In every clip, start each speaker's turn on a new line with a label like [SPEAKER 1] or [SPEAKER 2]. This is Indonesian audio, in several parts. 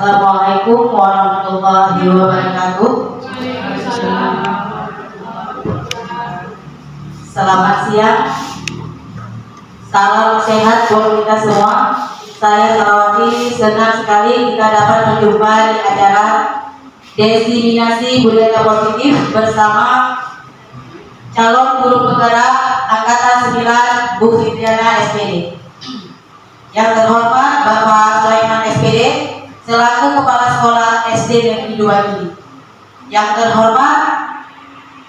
[SPEAKER 1] Assalamualaikum warahmatullahi wabarakatuh. Selamat siang. Salam sehat buat kita semua. Saya Salawati, senang sekali kita dapat berjumpa di acara Diseminasi Budaya Positif bersama calon guru penggerak Angkatan 9 Bu Fitriana SPD. Yang terhormat Bapak Sulaiman SPD selaku Kepala Sekolah SD Negeri 2 Juli. Yang terhormat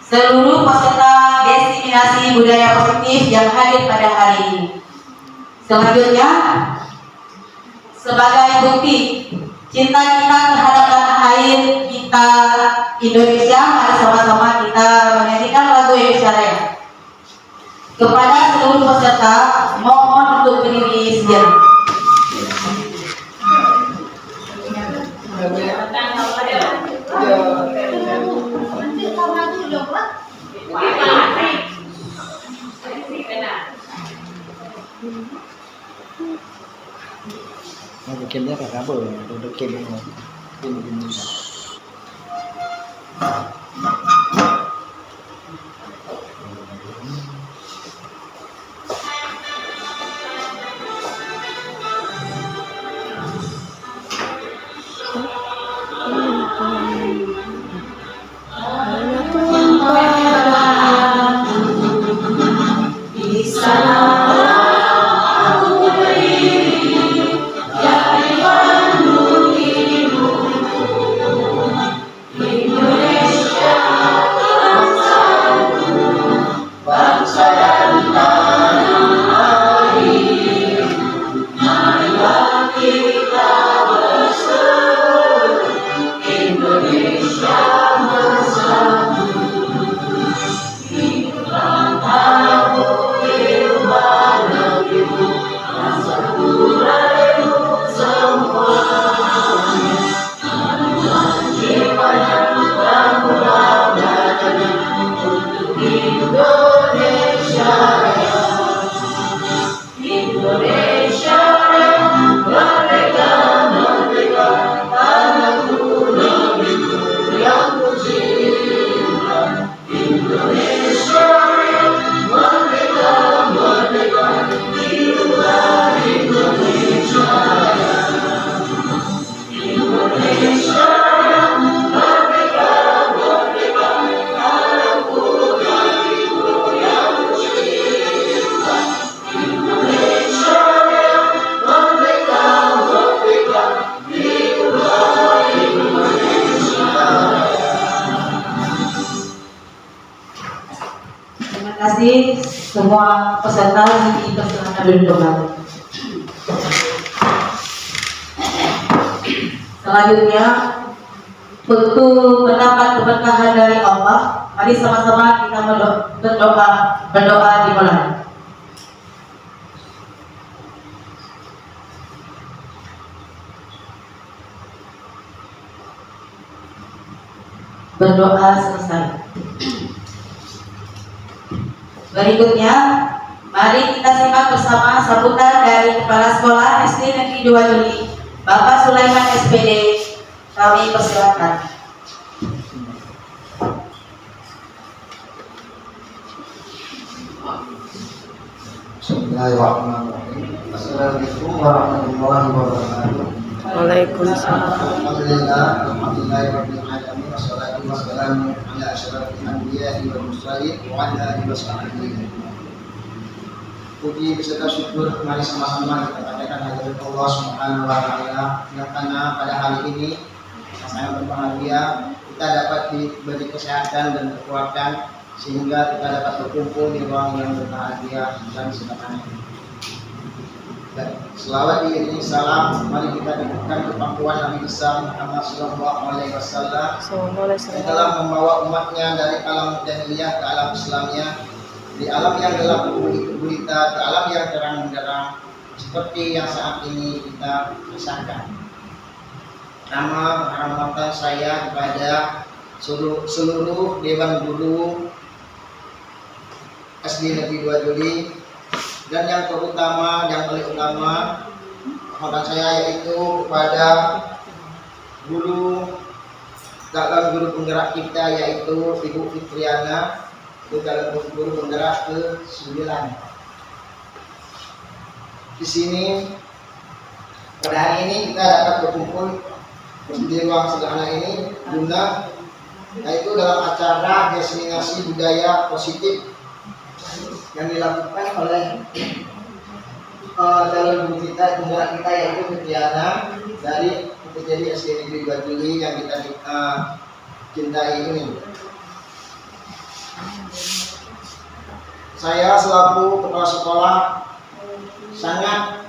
[SPEAKER 1] seluruh peserta Diseminasi Budaya Positif yang hadir pada hari ini. Selanjutnya, sebagai bukti cinta kita terhadap tanah air kita Indonesia, mari sama-sama kita menyanyikan lagu Indonesia Raya. Kepada seluruh peserta, mohon untuk berdiri sejenak.
[SPEAKER 2] Bikinnya kayak apa ya? Bikin
[SPEAKER 1] semua peserta dipersilakan duduk kembali. Selanjutnya, untuk mendapat keberkahan dari Allah, mari sama-sama kita berdoa dimulai. Berdoa selesai. Berikutnya, mari kita simak bersama sambutan dari Kepala Sekolah SD Negeri 2 Juli, Bapak Sulaiman SPD. Kami persilakan.
[SPEAKER 3] Bismillahirrahmanirrahim. Assalamualaikum warahmatullahi wabarakatuh.
[SPEAKER 2] Waalaikumsalam.
[SPEAKER 3] Alhamdulillahirabbil alamin wassalatu wassalamu ala asyrafil anbiya'i wal mursalin wa ala alihi washabihi. Puji beserta syukur mari sama-sama kita panjatkan hadirat Allah Subhanahu wa taala yang karena pada hari ini sangat berbahagia kita dapat diberi kesehatan dan kekuatan sehingga kita dapat berkumpul di ruang yang berbahagia dan sederhana. Dan selawat diiringi salam, mari kita dengarkan kepangkuan Nabi besar Muhammad Sallallahu Alaihi Wasallam yang telah membawa umatnya dari alam jahiliyah ke alam Islamiyah, di alam yang gelap gulita ke alam yang terang benderang, seperti yang saat ini kita rasakan. Nama penghormatan saya kepada seluruh Dewan Guru SD Negeri 2 Juli, dan yang terutama, yang paling utama, mohon saya yaitu kepada guru dalam guru penggerak kita yaitu Ibu Fitriana, itu dalam guru penggerak ke-9. Di sini pada hari ini kita dapat berkumpul di ruang sederhana ini guna yaitu dalam acara diseminasi budaya positif yang dilakukan oleh calon guru kita, penggerak kita yaitu Fitriana dari jadi SD Negeri Bajuli yang kita cintai ini. Saya selaku kepala sekolah sangat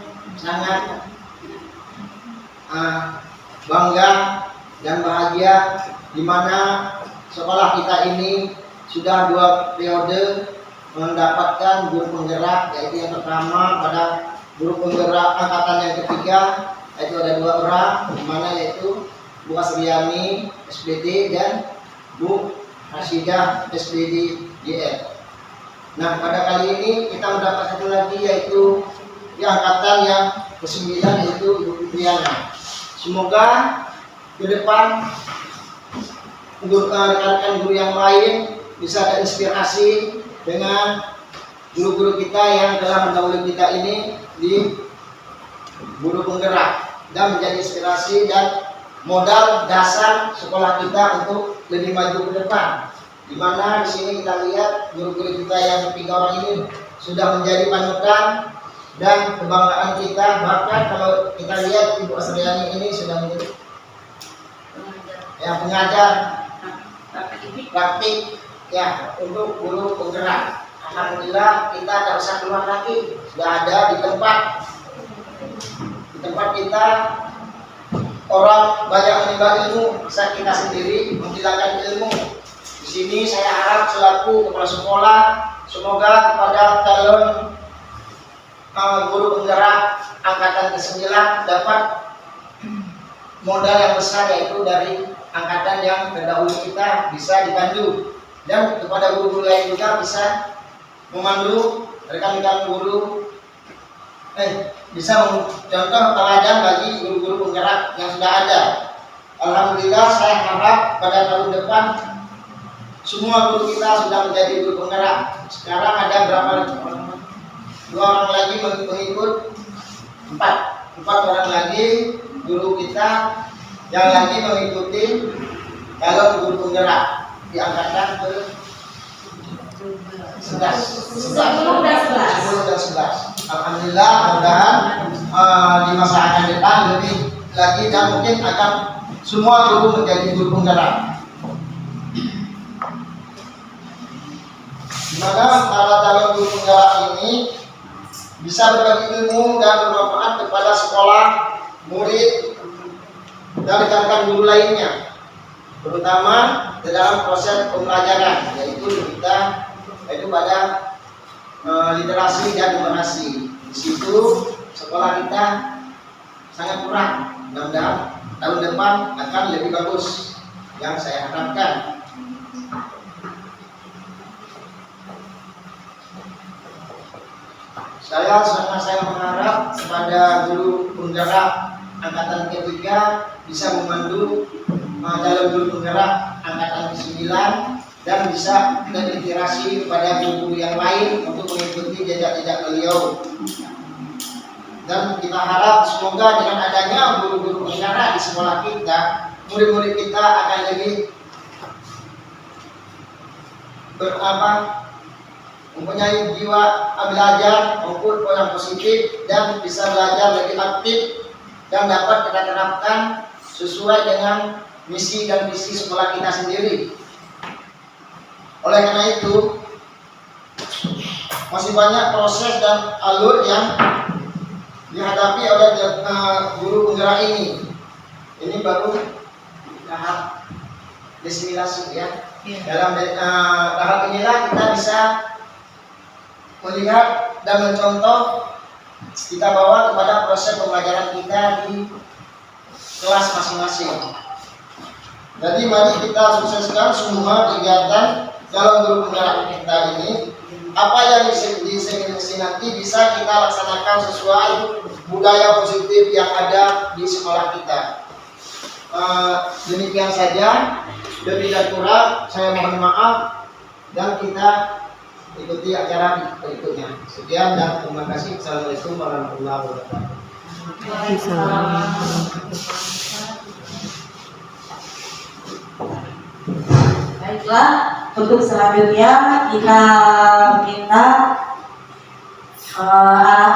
[SPEAKER 3] bangga dan bahagia di mana sekolah kita ini sudah 2 periode mendapatkan guru penggerak, yaitu yang pertama pada guru penggerak angkatan yang ketiga, yaitu ada 2 orang, di mana yaitu Bu Asriani SPD dan Bu Rasidah SPD JR. Nah, pada kali ini kita mendapat satu lagi yaitu di angkatan yang ke-9 yaitu Ibu Fitriana. Semoga ke depan rekan-rekan guru yang lain bisa terinspirasi dengan guru-guru kita yang telah mendahului kita ini di guru penggerak dan menjadi inspirasi dan modal dasar sekolah kita untuk lebih maju ke depan. Di mana di sini kita lihat guru-guru kita yang 3 orang ini sudah menjadi panutan dan kebanggaan kita. Bahkan kalau kita lihat Ibu Asriani ini sudah menjadi yang pengajar praktik ya untuk guru penggerak. Alhamdulillah kita tidak usah keluar lagi, sudah ada di tempat kita. Orang banyak menimba ilmu, bisa kita sendiri menghilangkan ilmu. Di sini saya harap selaku kepala sekolah, semoga kepada calon guru penggerak angkatan ke-9 dapat modal yang besar, yaitu dari angkatan yang terdahulu kita bisa dipandu, dan kepada guru-guru lain juga bisa memandu rekan-rekan guru bisa contoh teladan bagi guru-guru penggerak yang sudah ada. Alhamdulillah saya harap pada tahun depan semua guru kita sudah menjadi guru penggerak. Sekarang ada berapa? 2 orang lagi mengikut, 4 orang lagi guru kita yang lagi mengikuti calon guru penggerak di angkatan ke-10 dan 11. Alhamdulillah, mudah-mudahan di masa akan datang lebih lagi dan mungkin akan semua guru menjadi guru penggerak. Di mana para calon guru penggerak ini bisa berbagi ilmu dan bermanfaat kepada sekolah, murid, dan rekan-rekan guru lainnya, terutama dalam proses pembelajaran, yaitu pada literasi dan numerasi. Di situ sekolah kita sangat kurang. Mudah-mudahan tahun depan akan lebih bagus yang saya harapkan. Saya mengharap kepada guru penggerak angkatan ketiga bisa memandu calon guru penggerak angkatan ke-9 dan bisa terinspirasi kepada guru-guru yang lain untuk mengikuti jejak-jejak beliau. Dan kita harap semoga dengan adanya guru-guru penggerak di sekolah kita, murid-murid kita akan lebih mempunyai jiwa belajar maupun yang positif dan bisa belajar lebih aktif dan dapat kita terapkan sesuai dengan misi dan visi sekolah kita sendiri. Oleh karena itu, masih banyak proses dan alur yang dihadapi oleh guru penggerak ini. Ini baru tahap disimulasi ya. Dalam tahap inilah kita bisa melihat dan mencontoh, kita bawa kepada proses pembelajaran kita di kelas masing-masing. Jadi mari kita sukseskan semua kegiatan calon guru penggerak kita ini. Apa yang diseminasi nanti bisa kita laksanakan sesuai budaya positif yang ada di sekolah kita. Demikian saja, lebih dan kurang saya mohon maaf, dan kita ikuti acara berikutnya. Sekian dan terima kasih. Assalamualaikum warahmatullahi wabarakatuh.
[SPEAKER 1] Baiklah, untuk selanjutnya kita minta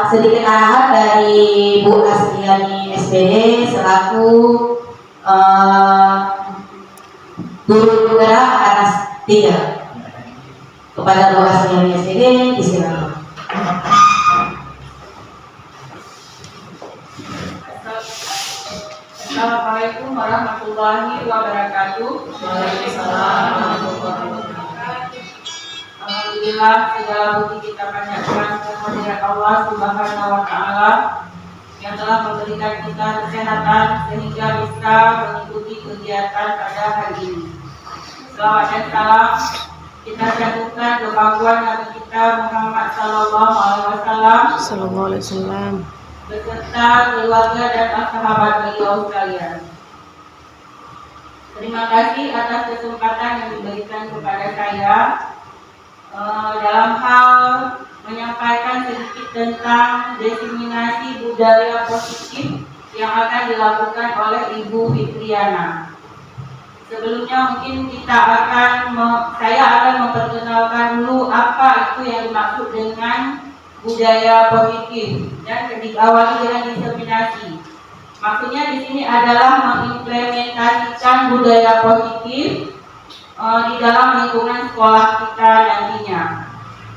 [SPEAKER 1] sedikit arahan dari Bu Astiani SPD selaku guru penggerak atas 3. Kepada Bu Astiani SPD, disilakan.
[SPEAKER 4] Assalamualaikum warahmatullahi wabarakatuh.
[SPEAKER 1] Waalaikumsalam warahmatullahi wabarakatuh.
[SPEAKER 4] Alhamdulillah, segala puji kita panjatkan kehadirat Allah Subhanahu wa Ta'ala yang telah memberikan kita kesehatan sehingga bisa mengikuti kegiatan pada hari ini. Selawat dan salam kita jatuhkan kepada Nabi kita Muhammad
[SPEAKER 2] Sallallahu alaihi wasallam
[SPEAKER 4] beserta keluarga dan sahabat beliau sekalian. Terima kasih atas kesempatan yang diberikan kepada saya dalam hal menyampaikan sedikit tentang diseminasi budaya positif yang akan dilakukan oleh Ibu Fitriana. Sebelumnya mungkin saya akan memperkenalkan dulu apa itu yang dimaksud dengan budaya positif dan diawali dengan diseminasi. Maksudnya di sini adalah mengimplementasikan budaya positif di dalam lingkungan sekolah kita nantinya,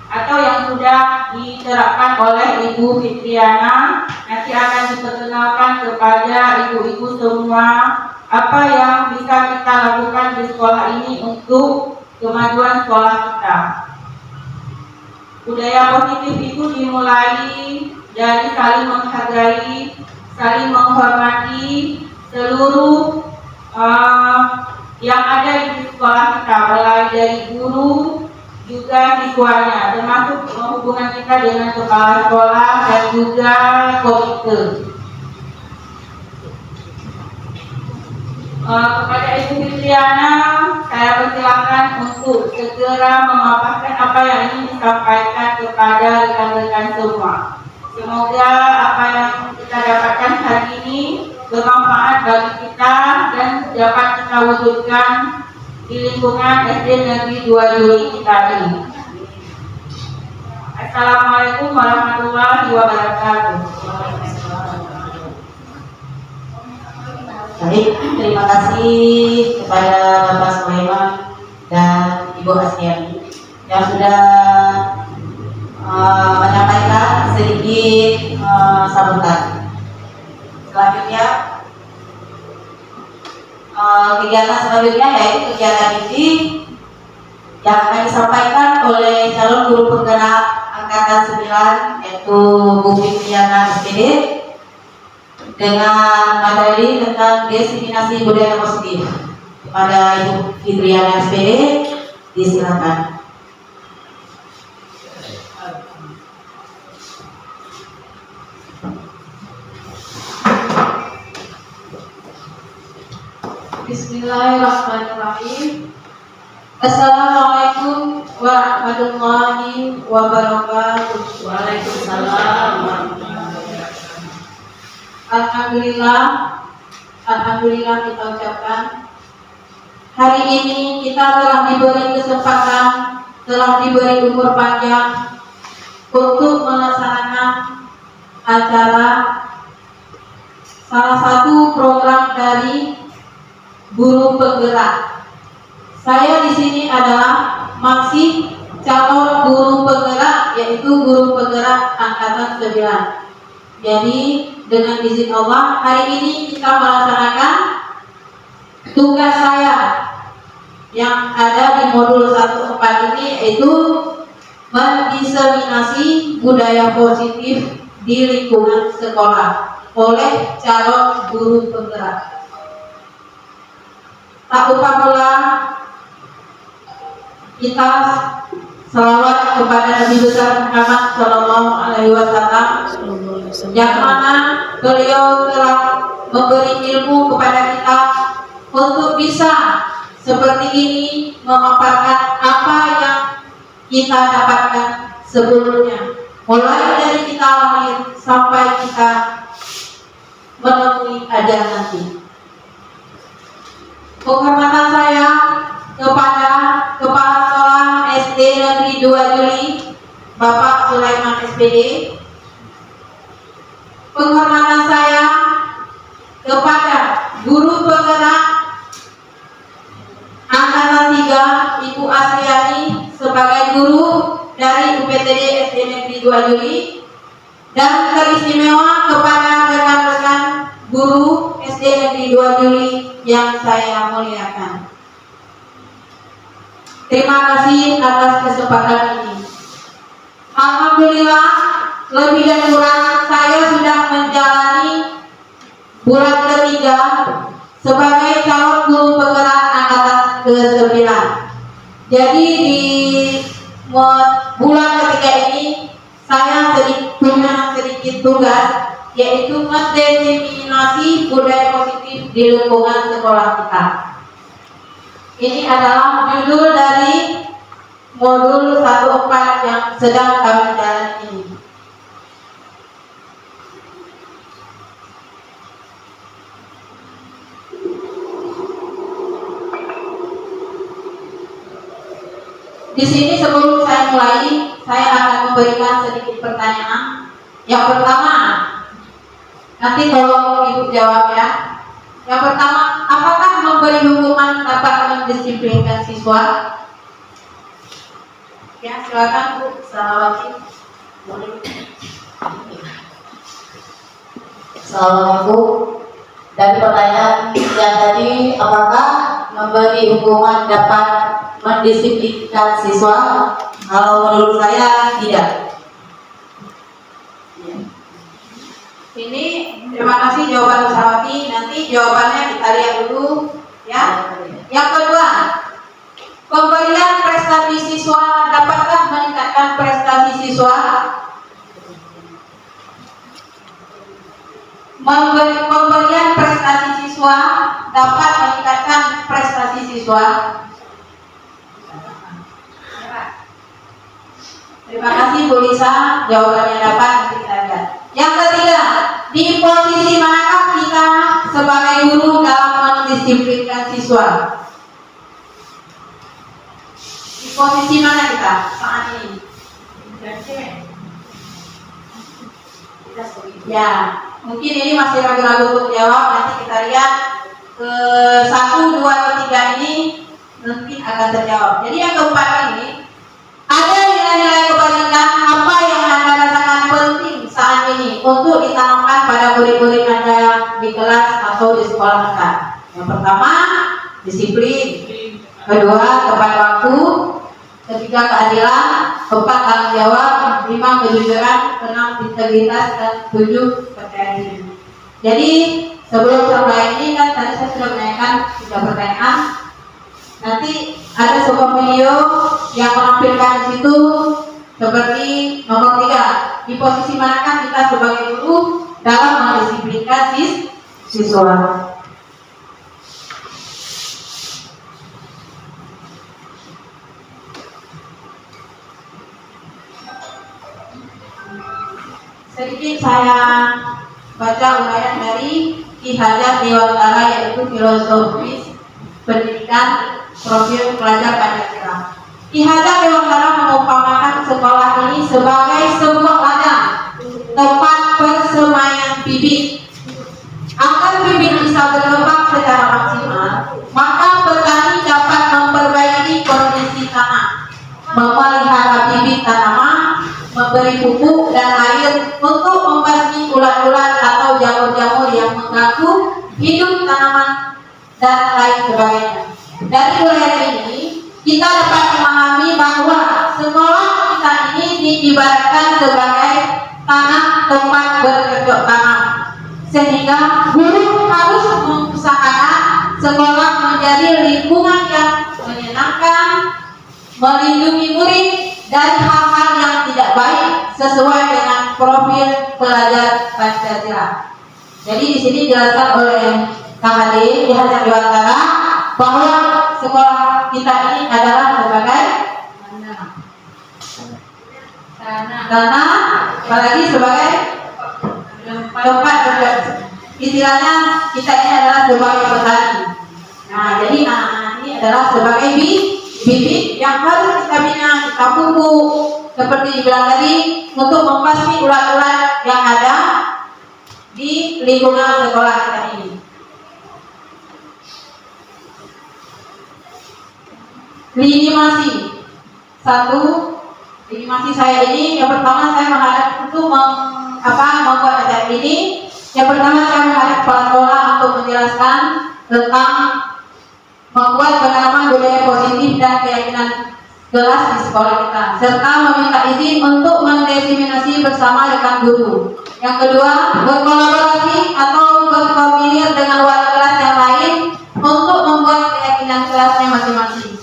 [SPEAKER 4] atau yang sudah diterapkan oleh Ibu Fitriana. Nanti akan diperkenalkan kepada ibu-ibu semua apa yang bisa kita lakukan di sekolah ini untuk kemajuan sekolah kita. Budaya positif itu dimulai dari saling menghargai, saling menghormati seluruh yang ada di sekolah kita, mulai dari guru juga siswanya, termasuk hubungan kita dengan kepala sekolah dan juga komite. Kepada Ibu Fitriana, saya persilakan untuk segera memaparkan apa yang ingin disampaikan kepada rekan-rekan semua. Semoga apa yang kita dapatkan hari ini bermanfaat bagi kita dan dapat kita wujudkan di lingkungan SD Negeri 2 Juli kita ini. Assalamualaikum warahmatullahi wabarakatuh.
[SPEAKER 1] Baik, terima kasih kepada Bapak Sulaiman dan Ibu Astiani yang sudah menyampaikan sedikit sambutan. Selanjutnya, kegiatan selanjutnya yaitu kegiatan ini yang akan disampaikan oleh calon guru penggerak angkatan 9 yaitu Bu Fitriana SPD dengan materi tentang diseminasi budaya positif. Kepada Ibu Fitriana SPD, disilakan.
[SPEAKER 4] Bismillahirrahmanirrahim. Assalamualaikum warahmatullahi wabarakatuh.
[SPEAKER 1] Waalaikumsalam.
[SPEAKER 4] Alhamdulillah kita ucapkan hari ini kita telah diberi kesempatan, telah diberi umur panjang untuk melaksanakan acara salah satu program dari guru penggerak. Saya di sini adalah masih calon guru penggerak, yaitu guru penggerak angkatan 9. Jadi dengan izin Allah hari ini kita melaksanakan tugas saya yang ada di modul 14 ini, yaitu mendiseminasi budaya positif di lingkungan sekolah oleh calon guru penggerak. Tak lupa pula kita selawat kepada Nabi besar Muhammad Sallallahu Alaihi Wasallam, yang mana beliau telah memberi ilmu kepada kita
[SPEAKER 1] untuk bisa seperti ini memaparkan apa yang kita dapatkan sebelumnya, mulai dari kita lahir sampai kita menemui ajal nanti. Penghormatan saya kepada Kepala Sekolah SD Negeri 2 Juli Bapak Sulaiman SPD. Penghormatan saya kepada guru penggerak Angkatan 3 Ibu Asriani sebagai guru dari UPTD SD Negeri 2 Juli, dan teristimewa kepada rekan-rekan guru SD Negeri 2 Juli yang saya muliakan. Terima kasih atas kesempatan ini. Alhamdulillah, lebih dan kurang saya sudah menjalani bulan ketiga sebagai calon guru penggerak angkatan ke-9. Jadi di bulan ketiga ini saya punya sedikit tugas, yaitu mendiseminasi budaya positif di lingkungan sekolah kita. Ini adalah judul dari modul 14 yang sedang kami jalani ini. Di sini sebelum saya mulai, saya akan memberikan sedikit pertanyaan. Yang pertama, nanti tolong Ibu jawab ya. Yang pertama, apakah memberi hukuman dapat mendisiplinkan siswa? Ya, silakan Bu Salawati.
[SPEAKER 5] Assalamualaikum. Dari pertanyaan yang tadi, apakah memberi hukuman dapat mendisiplinkan siswa?
[SPEAKER 1] Kalau menurut saya tidak. Ini terima kasih jawaban Bu Salawati. Nanti jawabannya kita lihat dulu ya. Yang kedua, pemberian prestasi siswa dapatkah meningkatkan prestasi siswa? Pemberian prestasi siswa dapat meningkatkan prestasi siswa. Terima kasih Bu Lisa, jawabannya dapat kita lihat. Yang ketiga, di posisi manakah kita sebagai guru dalam mendisiplinkan siswa? Di posisi mana kita saat ini? Ya, mungkin ini masih ragu-ragu untuk jawab. Nanti kita lihat ke 1, 2, atau 3 ini nanti akan terjawab. Jadi yang keempat ini, ada nilai-nilai kebaikan apa yang Anda rasakan penting saat ini untuk ditanamkan pada murid-murid Anda di kelas atau di sekolah Anda? Yang pertama, disiplin. Kedua, tepat waktu. Ketiga, keadilan. Keempat, tanggung jawab. 5, kejujuran. 6, integritas. Dan 7, percaya diri. Jadi sebelum sampai ini kan tadi saya sudah menanyakan 3 pertanyaan. Nanti ada sebuah video yang menampilkan di situ seperti nomor 3. Di posisi manakah kita sebagai guru dalam mendisiplinkan siswa? Sedikit saya baca uraian dari Ki Hajar Dewantara, yaitu filosofis pendidikan profil pelajar Pancasila. Ki Hajar Dewantara mengumpamakan sekolah ini sebagai sebuah ladang tempat persemaian bibit. Agar bibit bisa berkembang secara maksimal, maka petani dapat memperbaiki kondisi tanah, memelihara bibit tanaman, memberi pupuk dan air untuk membasmi ulat-ulat atau jamur-jamur yang mengganggu hidup tanaman dan lain sebagainya. Dari uraian ini kita dapat memahami bahwa sekolah kita ini diibaratkan sebagai tanah tempat bercocok tanam, sehingga guru harus mengusahakan sekolah menjadi lingkungan yang menyenangkan, melindungi murid dari hal-hal yang tidak baik sesuai dengan profil pelajar Pancasila. Jadi di sini dijelaskan oleh
[SPEAKER 5] KHD di hadapan Dewantara bahwa sekolah kita ini adalah sebagai karena apalagi sebagai tempat istilahnya kita ini adalah sebagai petani. Nah, jadi anak-anak ini adalah sebagai bibit yang harus kita bina, kita pupuk seperti dibilang tadi untuk membasmi ulat-ulat yang ada di lingkungan sekolah kita ini. Lini masih saya ini yang pertama saya menghadap untuk membuat acara ini. Yang pertama saya menghadap kepala sekolah untuk menjelaskan tentang membuat pengalaman budaya positif dan keyakinan kelas di sekolah kita, serta meminta izin untuk mendiseminasi bersama rekan guru. Yang kedua, berkolaborasi atau berkoordinir dengan wali kelas yang lain untuk membuat keyakinan kelasnya masing-masing.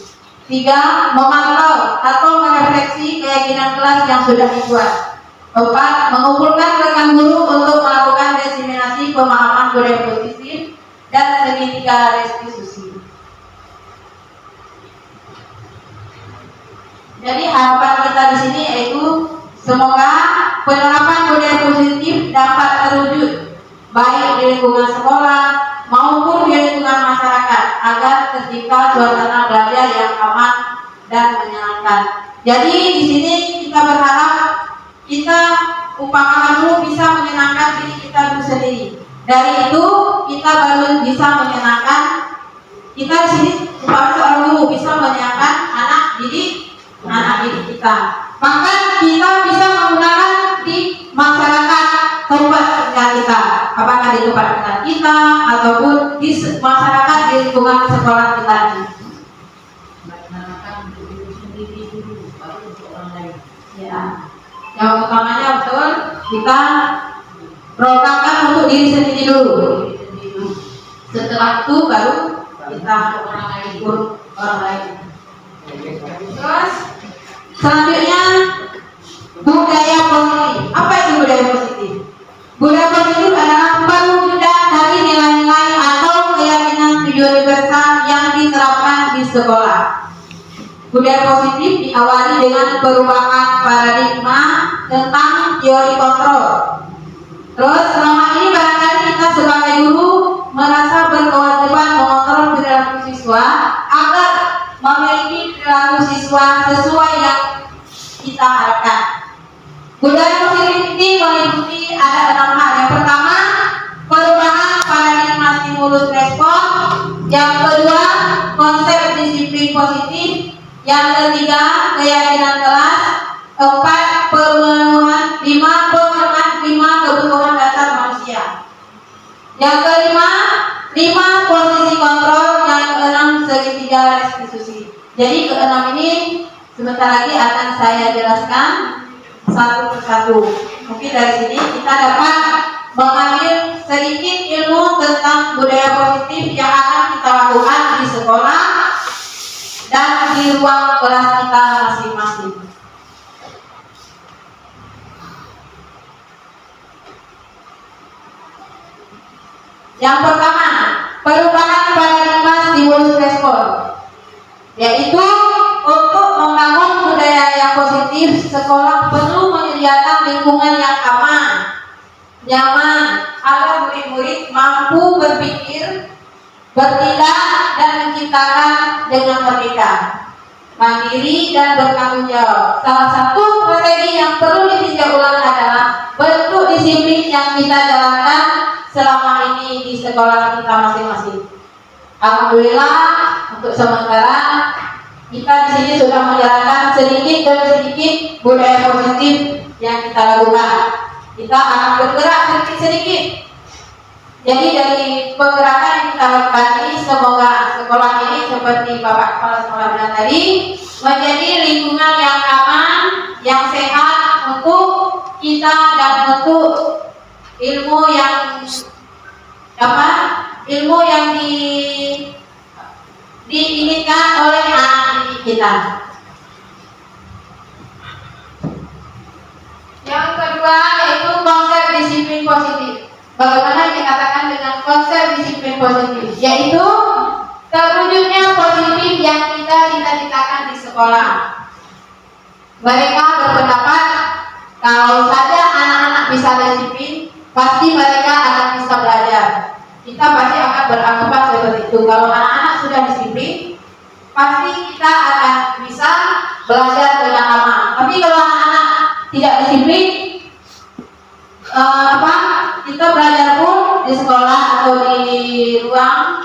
[SPEAKER 5] Tiga, memantau atau merefleksi keyakinan kelas yang sudah dibuat. Empat, mengumpulkan rekan guru untuk melakukan diseminasi pemahaman budaya positif dan segitiga restitusi. Jadi harapan kita di sini yaitu semoga penerapan budaya positif dapat terwujud baik di lingkungan sekolah maupun di lingkungan masyarakat agar tercipta suasana belajar yang aman dan menyenangkan. Jadi di sini kita berharap kita upayakan dulu bisa menyenangkan diri kita dulu sendiri. Dari itu kita baru bisa menyenangkan kita di sini upayakan dulu bisa menyenangkan anak didik kita. Bahkan kita bisa menggunakan di masyarakat tempat tinggal kita, apakah di tempat tinggal kita ataupun di masyarakat di lingkungan sekolah kita. Ya, yang utamanya betul kita programkan untuk diri sendiri dulu. Setelah itu baru kita ukur orang lain. Terus selanjutnya budaya positif. Apa itu budaya positif? Budaya positif adalah perwujudan dari nilai-nilai atau keyakinan universal yang diterapkan di sekolah. Budaya positif diawali dengan perubahan paradigma tentang teori kontrol. Terus selama ini barangkali kita sebagai guru merasa berkewajiban mengontrol perilaku siswa agar memiliki perilaku siswa sesuai yang kita harapkan. Budaya positif ini meliputi ada 6 hal. Yang pertama, perubahan paradigma stimulus respon. Yang kedua, konsep disiplin positif. Yang ketiga, keyakinan kelas. 4, pemenuhan 5 kebutuhan dasar manusia. Yang kelima, 5 posisi kontrol. Yang keenam, segitiga restitusi. Jadi keenam ini sebentar lagi akan saya jelaskan satu persatu. Mungkin dari sini kita dapat mengambil sedikit ilmu tentang budaya positif yang akan kita lakukan di sekolah dan di ruang kelas kita masing-masing. Yang pertama, perubahan paradigma stimulus respon, yaitu untuk membangun budaya yang positif, sekolah perlu menyediakan lingkungan yang aman, nyaman, agar murid-murid mampu berpikir, bertindak, dan menciptakan dengan merdeka, mandiri, dan bertanggung jawab. Salah satu strategi yang perlu ditinjau ulang adalah bentuk disiplin yang kita jalankan selama ini di sekolah kita masing-masing. Alhamdulillah untuk sementara kita di sini sudah menjalankan sedikit demi sedikit budaya positif yang kita lakukan. Kita akan bergerak sedikit-sedikit. Jadi dari pergerakan yang kita lakukan ini, semoga sekolah ini seperti Bapak Kepala Sekolah bilang tadi, menjadi lingkungan yang aman, yang sehat untuk kita dan untuk ilmu yang diinginkan oleh anak didik kita. Yang kedua yaitu konsep disiplin positif. Bagaimana dikatakan dengan konsep disiplin positif? disiplin, pasti mereka akan bisa belajar. Kita pasti akan beranggapan seperti itu. Kalau anak-anak sudah disiplin, pasti kita akan bisa belajar dengan aman. Tapi kalau anak-anak tidak disiplin, kita belajar pun di sekolah atau di ruang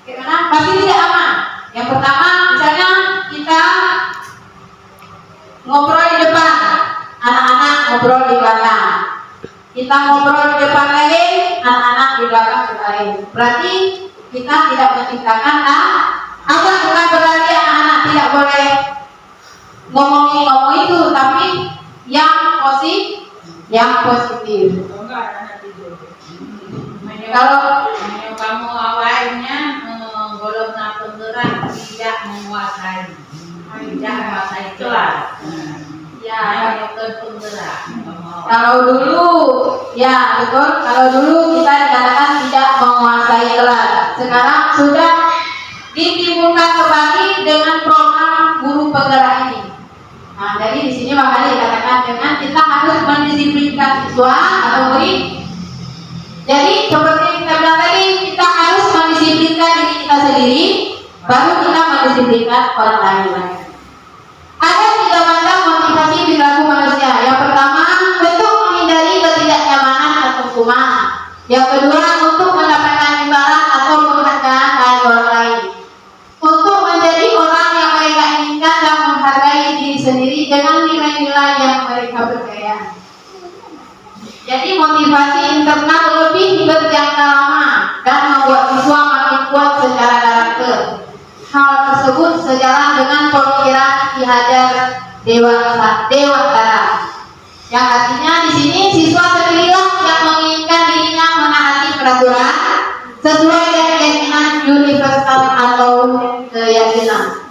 [SPEAKER 5] gimana pasti tidak aman. Yang pertama, misalnya kita ngobrol di depan, anak-anak ngobrol di belakang. Kita ngobrol di depan lagi, anak-anak di belakang lain. Berarti kita tidak menciptakan bukan berarti anak-anak tidak boleh ngomong itu, tapi yang positif. Kalau
[SPEAKER 4] kamu awalnya golongan penggerak tidak menguasai kelas.
[SPEAKER 5] ya
[SPEAKER 4] Penggerak.
[SPEAKER 5] kalau dulu ya betul, kalau dulu kita dikatakan tidak menguasai kelas, sekarang sudah ditimbulkan kembali dengan program guru penggerak ini. Nah, jadi di sini makanya dikatakan dengan kita harus mendisiplinkan siswa atau murid. Jadi seperti yang kita bilang tadi, kita harus mendisiplinkan diri kita sendiri, baru kita mendisiplinkan orang lain. Ada 3 macam motivasi perilaku manusia. Yang pertama, untuk menghindari ketidaknyamanan atau hukuman. Yang kedua, untuk mendapatkan imbalan atau penghargaan dari orang lain. Untuk menjadi orang yang mereka inginkan dan menghargai diri sendiri dengan nilai-nilai yang mereka percaya. Jadi motivasi internal lebih berjangka lama dan membuat siswa makin kuat secara karakter. Hal tersebut sejalan dengan pemikiran Ki Hajar Dewantara, yang artinya di sini siswa sendirilah yang menginginkan dirinya menaati peraturan sesuai dengan keyakinan universal atau keyakinan.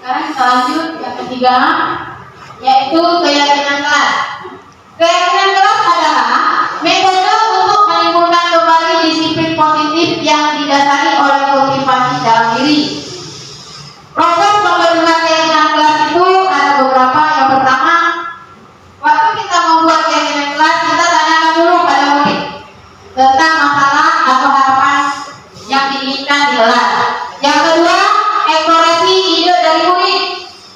[SPEAKER 5] Sekarang kita lanjut yang ketiga, yaitu keyakinan kelas. Keyakinan kelas adalah metode untuk menimbulkan kembali disiplin positif yang didasari oleh motivasi dalam diri. Proses pembentukan keyakinan kelas itu ada beberapa. Yang pertama, waktu kita membuat keyakinan kelas, kita tanyakan dulu pada murid tentang masalah atau harapan yang diinginkan di kelas. Yang kedua, eksplorasi ide dari murid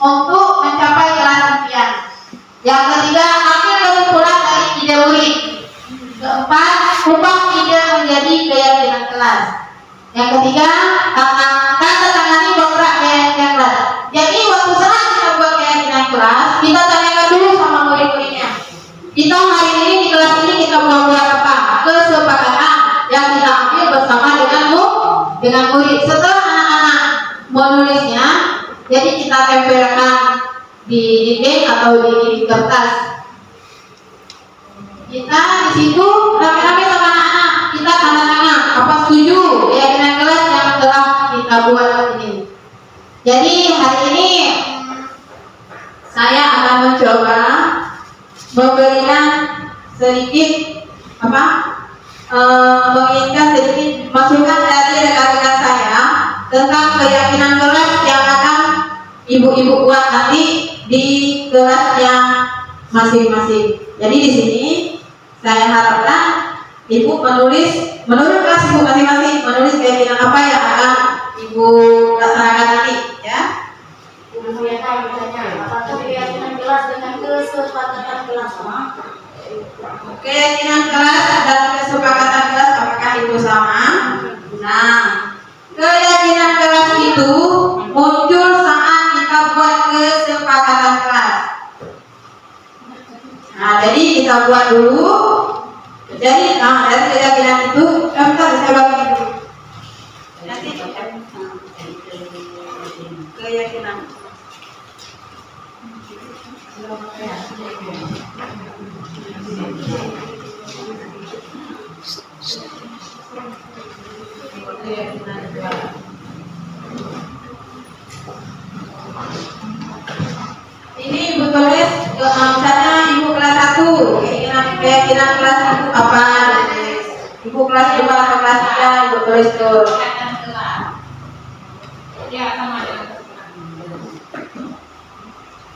[SPEAKER 5] untuk mencapai kelas impian. Yang ketiga, ambil kesimpulan dari ide murid. Keempat, ubah ide menjadi keyakinan kelas. Yang ketiga, tanda-tangani kontrak keyakinan kelas. Jadi waktu saat kita buat keyakinan kelas, kita tanyakan dulu sama murid-muridnya. Kita hari ini di kelas ini kita mau buat apa? Kesepakatan yang kita ambil bersama dengan murid. Setelah anak-anak menulisnya, jadi kita tempelkan di dinding atau di kertas. Kita di situ rame-rame sama anak-anak, kita tanda tangan apa setuju keyakinan kelas yang telah kita buat ini. Jadi hari ini saya akan mencoba memberikan sedikit menginginkan sedikit masukan dari rekan-rekan saya tentang keyakinan kelas yang akan ibu-ibu buat nanti di kelasnya masing-masing. Jadi di sini saya harapkan ibu menulis menurut kelas ibu masing-masing, menulis keyakinan apa yang akan ibu laksanakan nanti, ya.
[SPEAKER 1] Ibu yang tahu misalnya, apakah keyakinan kelas dengan kesepakatan kelas sama?
[SPEAKER 5] Keyakinan kelas dan kesepakatan kelas apakah itu sama? Nah, keyakinan kelas itu muncul saat kita buat kesepakatan kelas. Nah, jadi kita buat dulu. Jadi, dari keyakinan itu, bentar saya bagi dulu. Nanti keyakinan. Ini ibu tulis, misalnya ibu kelas 1, keyakinan kelas ibu apa? Ibu kelas 2 atau kelas 3, ibu tulis tuh.
[SPEAKER 4] Ya, sama dengan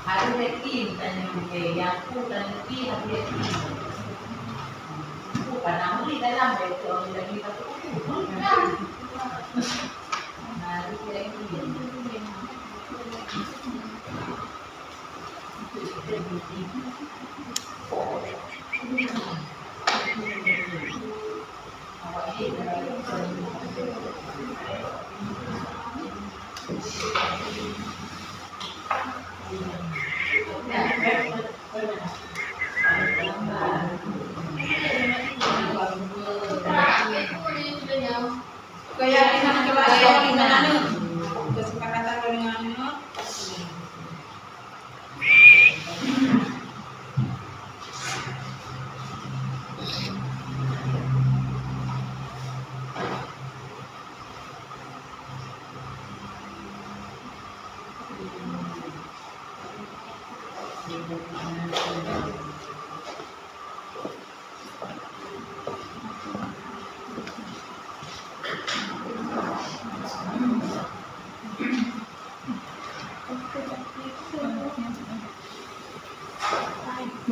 [SPEAKER 4] harus yakin dan yang aku dan harus yakin.
[SPEAKER 5] dalam itu orang kita tuh. Nah, keyakinan keyakinan kesepakatan dengan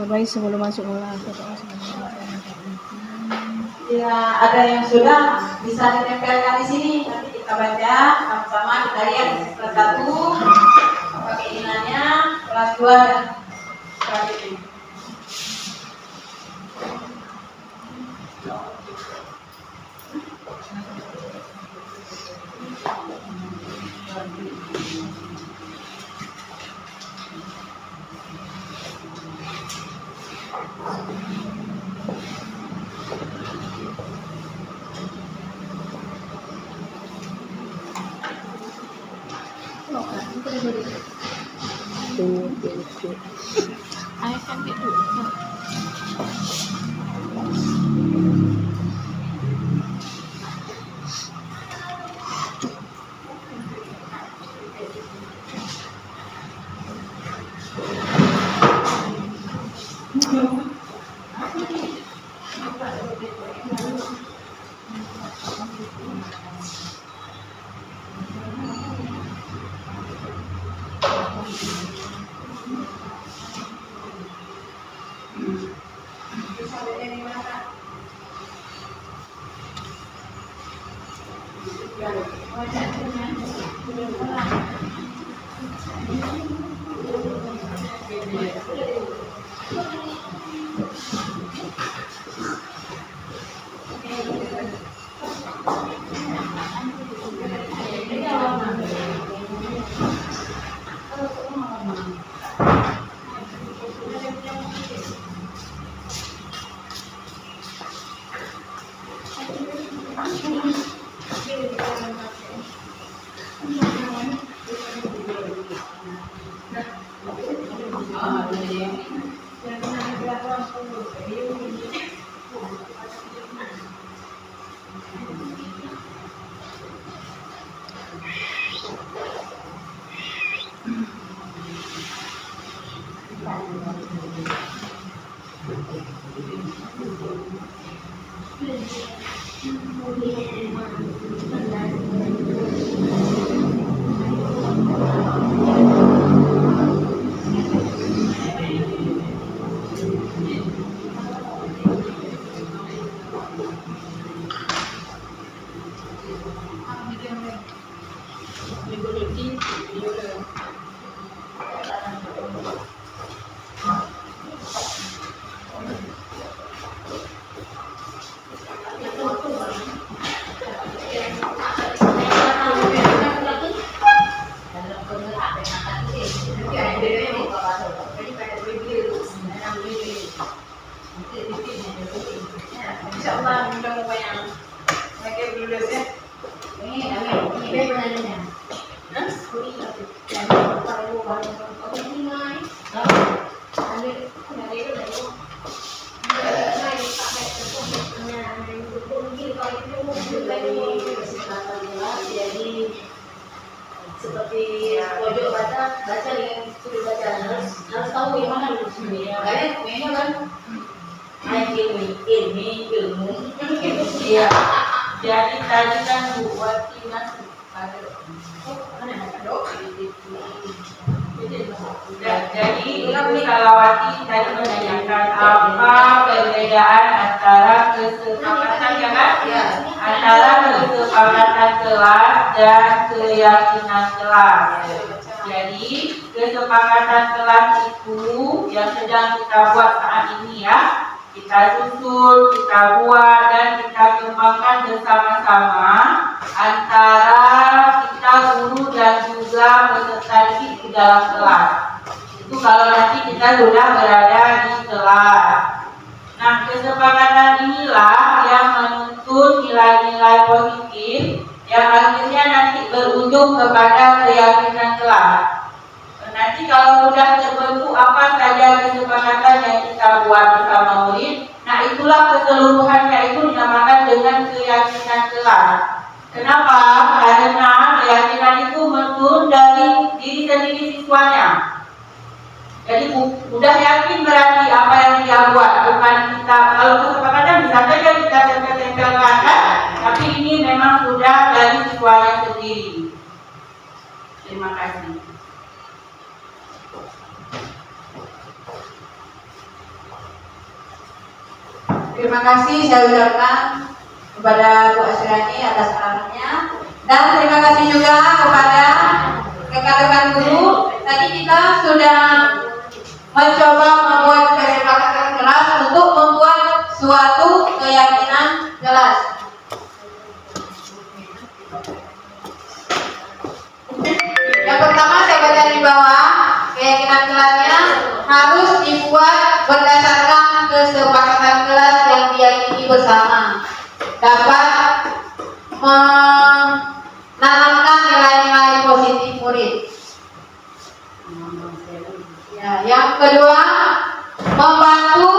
[SPEAKER 2] Bapak sebelum masuk ulang
[SPEAKER 5] ya ada yang sudah bisa ditempelkan di sini, nanti kita baca sama-sama, kita lihat kelas 1 apa keinginannya, kelas 2 dan selanjutnya.
[SPEAKER 1] Seperti pojok baca dengan sudut baca harus tahu yang mana dulu sebenarnya. Makanya mainnya kan ilmu.
[SPEAKER 4] Iya. Jadi tadi kan buat timnas ada. Jadi Ibu Salawati tadi menanyakan apa perbedaan antara kesepakatan antara kesepakatan kelas dan keyakinan kelas. Jadi kesepakatan kelas itu yang sedang kita buat saat ini ya, kita susun, kita buat dan kita kembangkan bersama-sama antara kita guru dan juga peserta didik di dalam kelas. Itu kalau nanti kita sudah berada di kelas. Nah, kesepakatan inilah yang menuntun nilai-nilai positif yang akhirnya nanti berujung kepada keyakinan kelas. Nanti kalau sudah terbentuk apa saja kesepakatan yang kita buat bersama murid, nah itulah keseluruhannya itu dinamakan dengan keyakinan kelas. Kenapa? Karena keyakinan itu menurun dari diri sendiri siswanya. Jadi udah yakin berarti apa yang dia buat, bukan kita. Kalau kesepakatan bisa saja kita tempel-tempelkan, tapi ini memang sudah dari siswanya sendiri. Terima kasih.
[SPEAKER 5] Terima kasih saya ucapkan kepada Bu Asriani atas arahannya, dan terima kasih juga kepada rekan-rekan guru. Tadi kita sudah mencoba membuat kesepakatan kelas untuk membuat suatu keyakinan kelas. Yang pertama saya baca di bawah, keyakinan kelasnya harus dibuat berdasarkan kesepakatan kelas yang diyakini bersama, dapat menanamkan nilai-nilai positif murid. Ya, yang kedua, membantu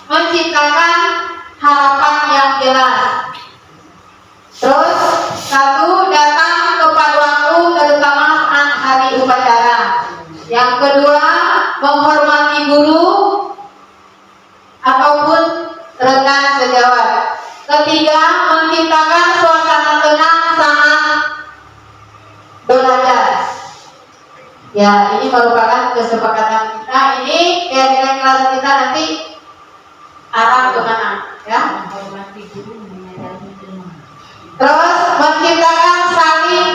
[SPEAKER 5] menciptakan harapan yang jelas. Terus, satu, datang tepat waktu terutama saat hari upacara. Yang kedua, menghormati guru ataupun rekan sejawat. Ketiga, menciptakan suasana tenang saat belajar. Ya, ini merupakan kesepakatan kita. Ini keyakinan kelas kita nanti arah kemana? Ya. Terus menciptakan saling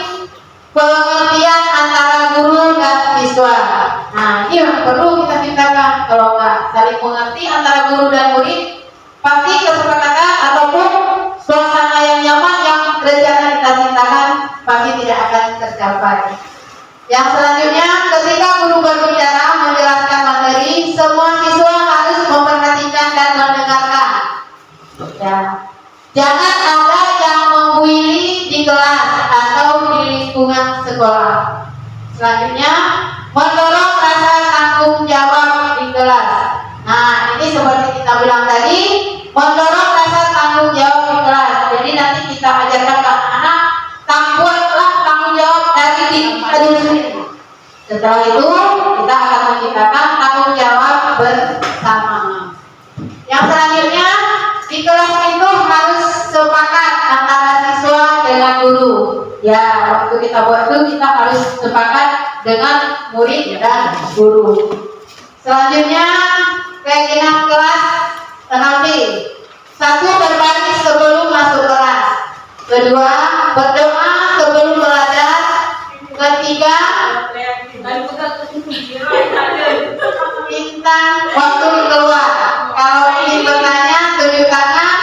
[SPEAKER 5] pengertian antara guru dan siswa. Nah, ini yang perlu kita ciptakan. Kalau nggak saling mengerti antara guru dan murid, pasti kesepakatan ataupun suasana yang nyaman yang rencana kita ciptakan pasti tidak akan tercapai. Yang selanjutnya, ketika guru berbicara menjelaskan materi, semua siswa harus memperhatikan dan mendengarkan. Ya. Jangan ada yang membuili di kelas atau di lingkungan sekolah. Selanjutnya, mendorong rasa tanggung jawab di kelas. Nah, ini seperti kita bilang tadi, mendorong rasa tanggung jawab di kelas. Jadi nanti kita ajarkan ke anak-anak, buatlah tanggung jawab dari diri kita sendiri. Setelah itu, kita akan menciptakan tanggung jawab bersama. Yang selanjutnya, di kelas itu harus sepakat antara siswa dengan guru. Ya, waktu kita buat itu kita harus sepakat dengan murid dan guru. Selanjutnya, keyakinan kelas terakhir. Satu, berbaris sebelum masuk kelas. Kedua, berdoa sebelum belajar. Ketiga, intan waktu keluar. Kalau ingin bertanya, tunjuk tangan.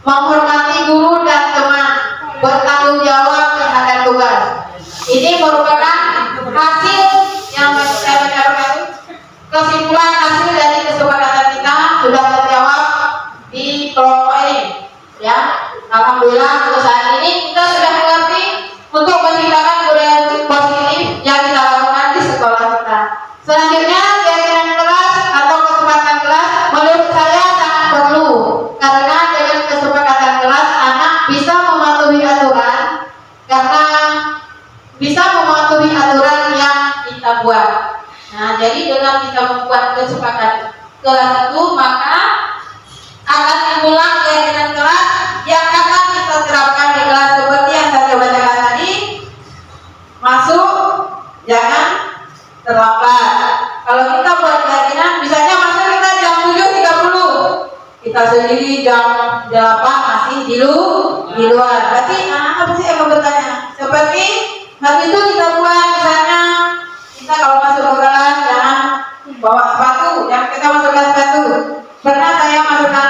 [SPEAKER 5] Menghormati guru dan teman, bertanggung jawab terhadap tugas. Ini merupakan hasil yang saya bacakan. Kesimpulan hasil dari kesepakatan kita sudah terjawab di kelompok ini. Ya, alhamdulillah untuk saat ini kita sudah mengerti untuk menciptakan budaya positif yang kita lakukan di sekolah kita. Selanjutnya, keyakinan kelas atau kesepakatan kelas menurut saya sangat perlu, karena dengan kesepakatan kelas anak bisa mematuhi aturan, karena bisa mematuhi aturan yang kita buat. Nah, jadi dengan kita membuat kesepakatan kelas itu, maka akan diulang keyakinan kelas yang akan kita terapkan di kelas seperti yang saya bacakan tadi. Masuk, jangan Kita sendiri jam 8 masih di luar. Berarti apa sih yang bertanya? Seperti habis itu kita buat misalnya kita kalau masuk ke kelas jangan bawa sepatu, jangan kita masukkan sepatu. Pernah saya masukkan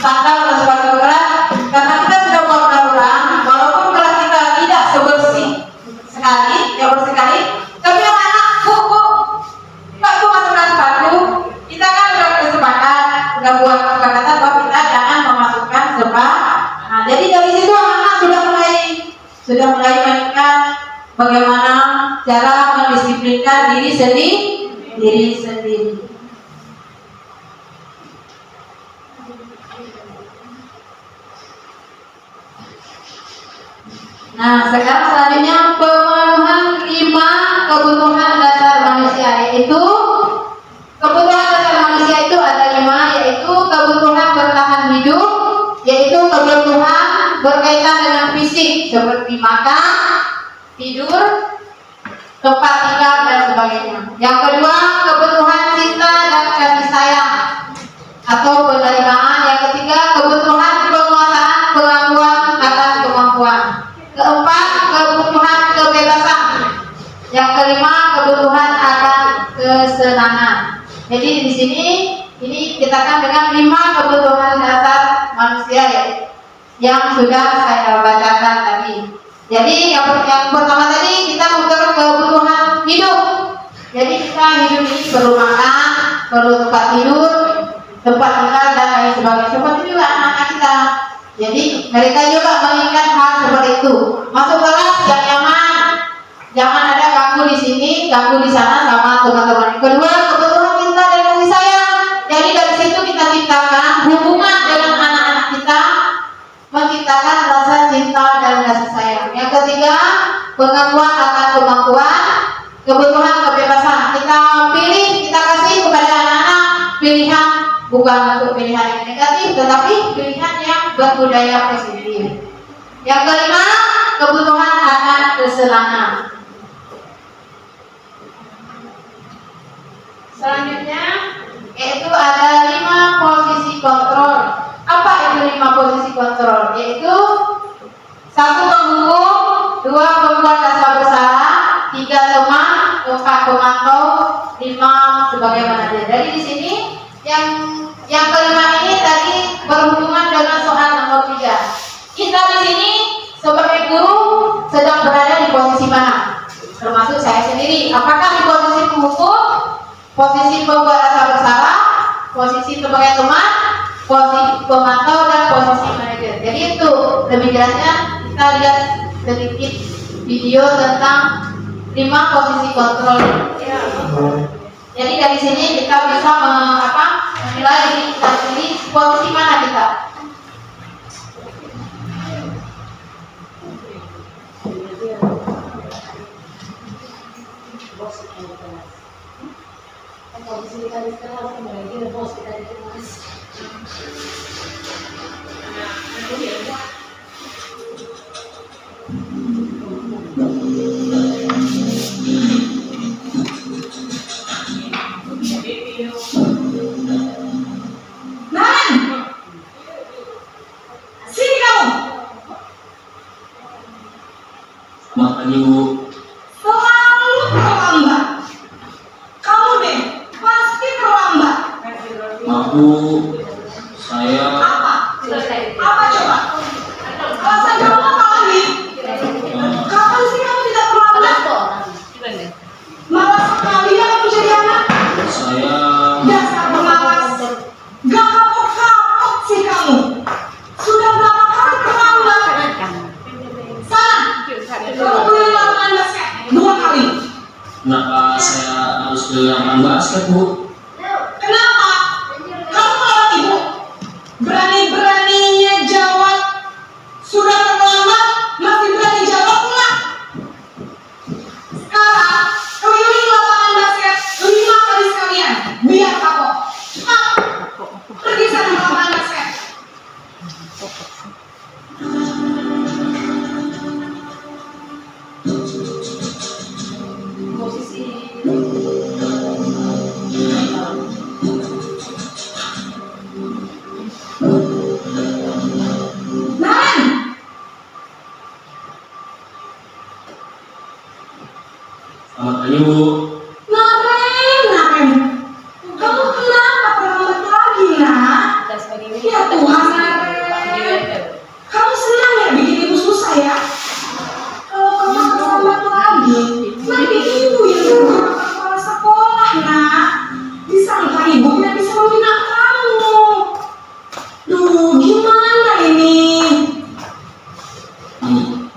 [SPEAKER 5] sandal atau sepatu ke kelas karena kita sudah buat peraturan walaupun kelas kita tidak sebersih sekali, ya bersih sekali, tapi anak-anak Pak masukkan sepatu, kita kan sudah bersepakat, sudah buat kesepakatan bahwa kita jangan memasukkan sepatu. Nah, jadi dari situ anak-anak sudah mulai mengingat bagaimana cara mendisiplinkan diri sendiri. Nah, sekarang selanjutnya pemenuhan 5 kebutuhan dasar manusia, yaitu kebutuhan dasar manusia itu ada 5, yaitu kebutuhan bertahan hidup, yaitu kebutuhan berkaitan dengan fisik seperti makan, tidur, tempat tinggal dan sebagainya. Yang kedua, kebutuhan cinta dan kasih sayang atau penerimaan. Yang ketiga, kebutuhan penguasaan pengakuan atas kemampuan. Keempat, kebutuhan kebebasan. Yang kelima, kebutuhan akan kesenangan. Jadi di sini ini dikatakan dengan 5 kebutuhan dasar manusia ya, yang sudah saya bacakan tadi. Jadi yang pertama tadi kita butuh kebutuhan hidup. Jadi kita hidup ini perlu makan, perlu tempat tidur, tempat tinggal dan lain sebagainya. Seperti juga anak-anak kita. Jadi mereka juga mengingat hal seperti itu. Masuk kelas yang nyaman, jangan ada ganggu di sini, ganggu di sana sama teman-teman. Kedua, kebutuhan cinta dan kasih sayang. Jadi dari situ kita ciptakan hubungan dengan anak-anak kita, menciptakan rasa cinta dan kasih sayang. Yang ketiga, pengakuan akan kemampuan, kebutuhan kebebasan. Kita pilih, kita kasih kepada anak-anak pilihan, bukan untuk pilihan yang negatif, tetapi pilihan yang berbudaya positif. Yang kelima, kebutuhan akan kesenangan. Selanjutnya, yaitu ada 5 posisi kontrol. Apa itu 5 posisi kontrol? Yaitu 1 penghukum, 2 pembuat rasa bersalah, 3 teman, 4 pemantau, 5 sebagai manajer. Jadi di sini yang kelima ini tadi berhubungan dengan soal nomor 3. Kita di sini sebagai guru sedang berada di posisi mana? Termasuk saya sendiri. Apakah di posisi penghukum, posisi pembuat rasa bersalah, posisi sebagai teman, posisi pemantau dan posisi manajer? Jadi itu lebih jelasnya kita lihat sedikit video tentang 5 posisi kontrol. Jadi dari sini kita bisa menilai diri kita sendiri posisi mana kita.
[SPEAKER 6] Posisi kita di kelas, kemudian bos kita di kelas.
[SPEAKER 7] Makan ibu.
[SPEAKER 6] Selalu terlambat. Kamu deh pasti terlambat.
[SPEAKER 7] Aku, saya.
[SPEAKER 6] Apa? Apa coba? Alasan kamu apa lagi? Kapan sih kamu tidak terlambat? Malas sekali ya kamu jadi anak.
[SPEAKER 7] Saya.
[SPEAKER 6] Dasar pemalas. Gak kapok-kapok sih kamu. Sudah berapa kali terlambat? Sana. Kamu beli lapangan basket 2 kali.
[SPEAKER 7] Kenapa saya harus beli lapangan basket, Bu?
[SPEAKER 6] Kenapa? Kamu lawan ibu. Berani-beraninya
[SPEAKER 7] Ibu.
[SPEAKER 6] Naren, kamu kenapa terlambat lagi, nak? Ya Tuhan, Naren, kamu senang ya bikin ibu susah ya? Kalau kamu terlambat lagi, nanti ibu yang berbuat kepala sekolah, nak. Disangka ibu tidak bisa membina kamu. Duh, gimana ini?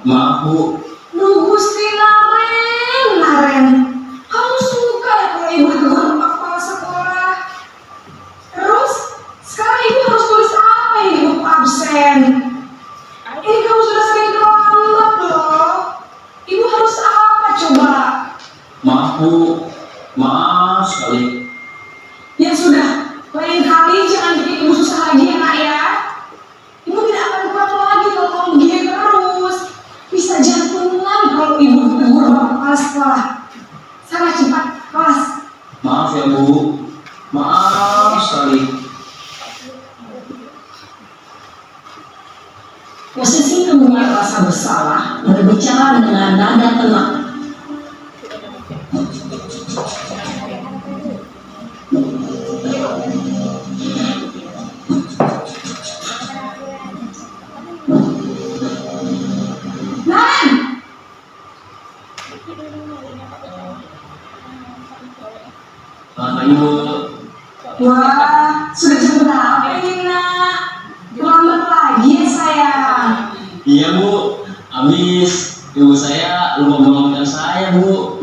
[SPEAKER 7] Maaf Bu.
[SPEAKER 6] Duh, Gusti Naren, kamu suka ya kalau ibu itu berbuat kepala sekolah? Terus, sekarang ibu harus tulis apa ini di buku absen? Ini kamu sudah sering terlambat loh. Ibu harus apa coba?
[SPEAKER 7] Maaf Bu. Maaf sekali.
[SPEAKER 6] Ya sudah, lain kali jangan bikin ibu susah lagi ya nak ya. Ibu tidak akan kuat lagi kalau kamu begini terus. Bisa jantungan kalau ibu ditegur sama kepala sekolah. Sana cepat kelas.
[SPEAKER 7] Maaf ya Bu. Maaf sekali.
[SPEAKER 6] Posisi kemudian rasa bersalah, berbicara dengan nada tenang. Nan,
[SPEAKER 7] Selamat pagi Bu.
[SPEAKER 6] wah, sudah jam berapa ini nak? Terlambat lagi ya sayang.
[SPEAKER 7] Iya Bu. Habis ibu saya lupa bangunkan saya Bu.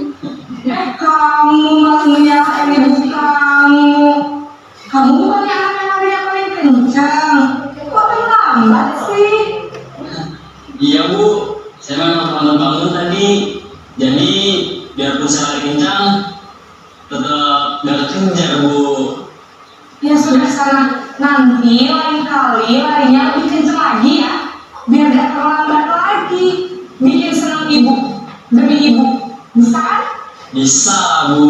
[SPEAKER 6] Kamu malah menyalahkan ibu kamu. Kamu bukannya anak yang lari yang paling kencang. Kok terlambat sih?
[SPEAKER 7] Iya Bu. Saya memang bangun tadi. Jadi biarpun saya lari kencang, tetap gak kejar Bu.
[SPEAKER 6] Ya sudah sana, nanti lain kali larinya lebih kencang lagi ya. Biar gak terlambat lagi. Bikin senang ibu demi ibu. Bisa kan?
[SPEAKER 7] Bisa Bu.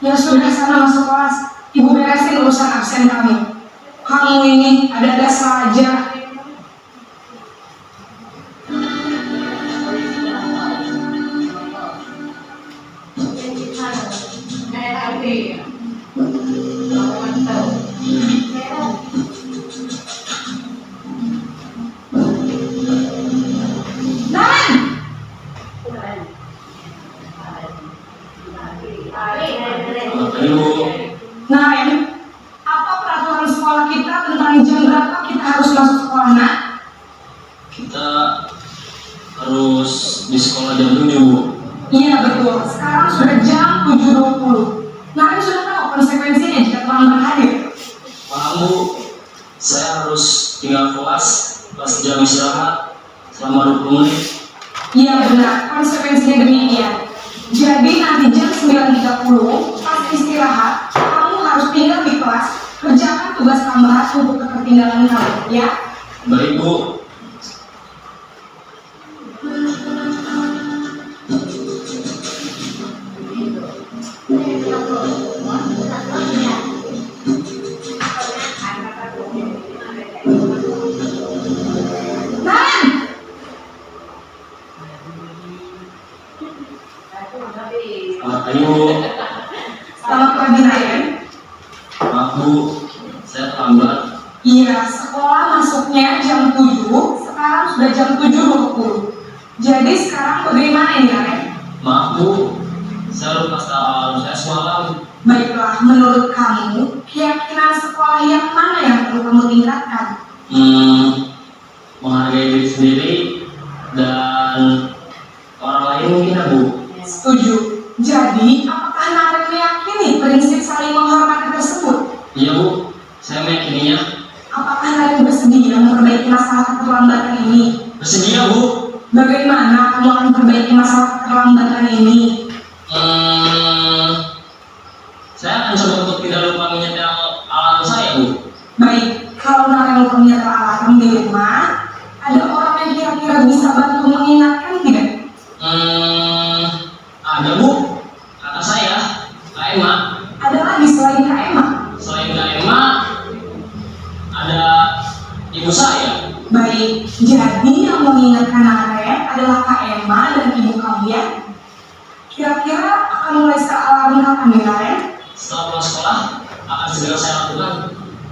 [SPEAKER 6] Ya sudah sana masuk kelas. Ibu beresin urusan absen kamu. Kamu ini ada-ada saja. Nan!
[SPEAKER 7] Selamat pagi Bu.
[SPEAKER 6] Naren, apa peraturan sekolah kita tentang jam berapa kita harus masuk sekolah, nak?
[SPEAKER 7] Kita harus di sekolah jam 7 Bu.
[SPEAKER 6] Iya betul, sekarang sudah jam 7.20. Naren sudah tahu konsekuensinya jika terlambat hadir.
[SPEAKER 7] Paham Bu. Saya harus tinggal kelas pas jam istirahat selama 20 menit.
[SPEAKER 6] Iya benar, konsekuensinya demikian. Jadi nanti jam 9.30 pas istirahat, kamu harus tinggal di kelas, kerjakan tugas tambahan untuk ketertinggalan kamu, ya?
[SPEAKER 7] Baik Bu.
[SPEAKER 6] Naren!
[SPEAKER 7] Selamat pagi Bu.
[SPEAKER 6] Selamat pagi, Naren.
[SPEAKER 7] Maaf Bu, saya terlambat.
[SPEAKER 6] Iya, sekolah masuknya jam 7, sekarang sudah jam 7.20. Jadi sekarang bagaimana ini, Naren?
[SPEAKER 7] Maaf Bu, saya lupa soal saya semalam.
[SPEAKER 6] Baiklah, menurut kamu, keyakinan sekolah yang mana yang perlu kamu tingkatkan?
[SPEAKER 7] Menghargai diri sendiri dan orang lain mungkin ya Bu.
[SPEAKER 6] Setuju. Jadi, apakah Naren meyakini prinsip saling menghormati tersebut?
[SPEAKER 7] Iya Bu, saya meyakininya.
[SPEAKER 6] Apakah Naren bersedia memperbaiki masalah keterlambatan ini?
[SPEAKER 7] Bersedia Bu.
[SPEAKER 6] Bagaimana kamu akan perbaiki masalah keterlambatan ini?
[SPEAKER 7] Saya akan coba untuk tidak lupa menyetel alat saya Bu.
[SPEAKER 6] Baik, kalau Naren lupa menyetel alarm di rumah, ada orang yang kira-kira bisa bantu mengingatkan tidak?
[SPEAKER 7] Ada Bu, kata saya, Kak Emma.
[SPEAKER 6] Ada lagi selain Kak Emma?
[SPEAKER 7] Selain Kak Emma, ada ibu saya.
[SPEAKER 6] Baik, jadi yang mengingatkan Naren adalah Kak Emma dan ibu kamu ya? Kira-kira akan mulai setelah kapan nih Naren?
[SPEAKER 7] Setelah pulang sekolah akan segera saya lakukan.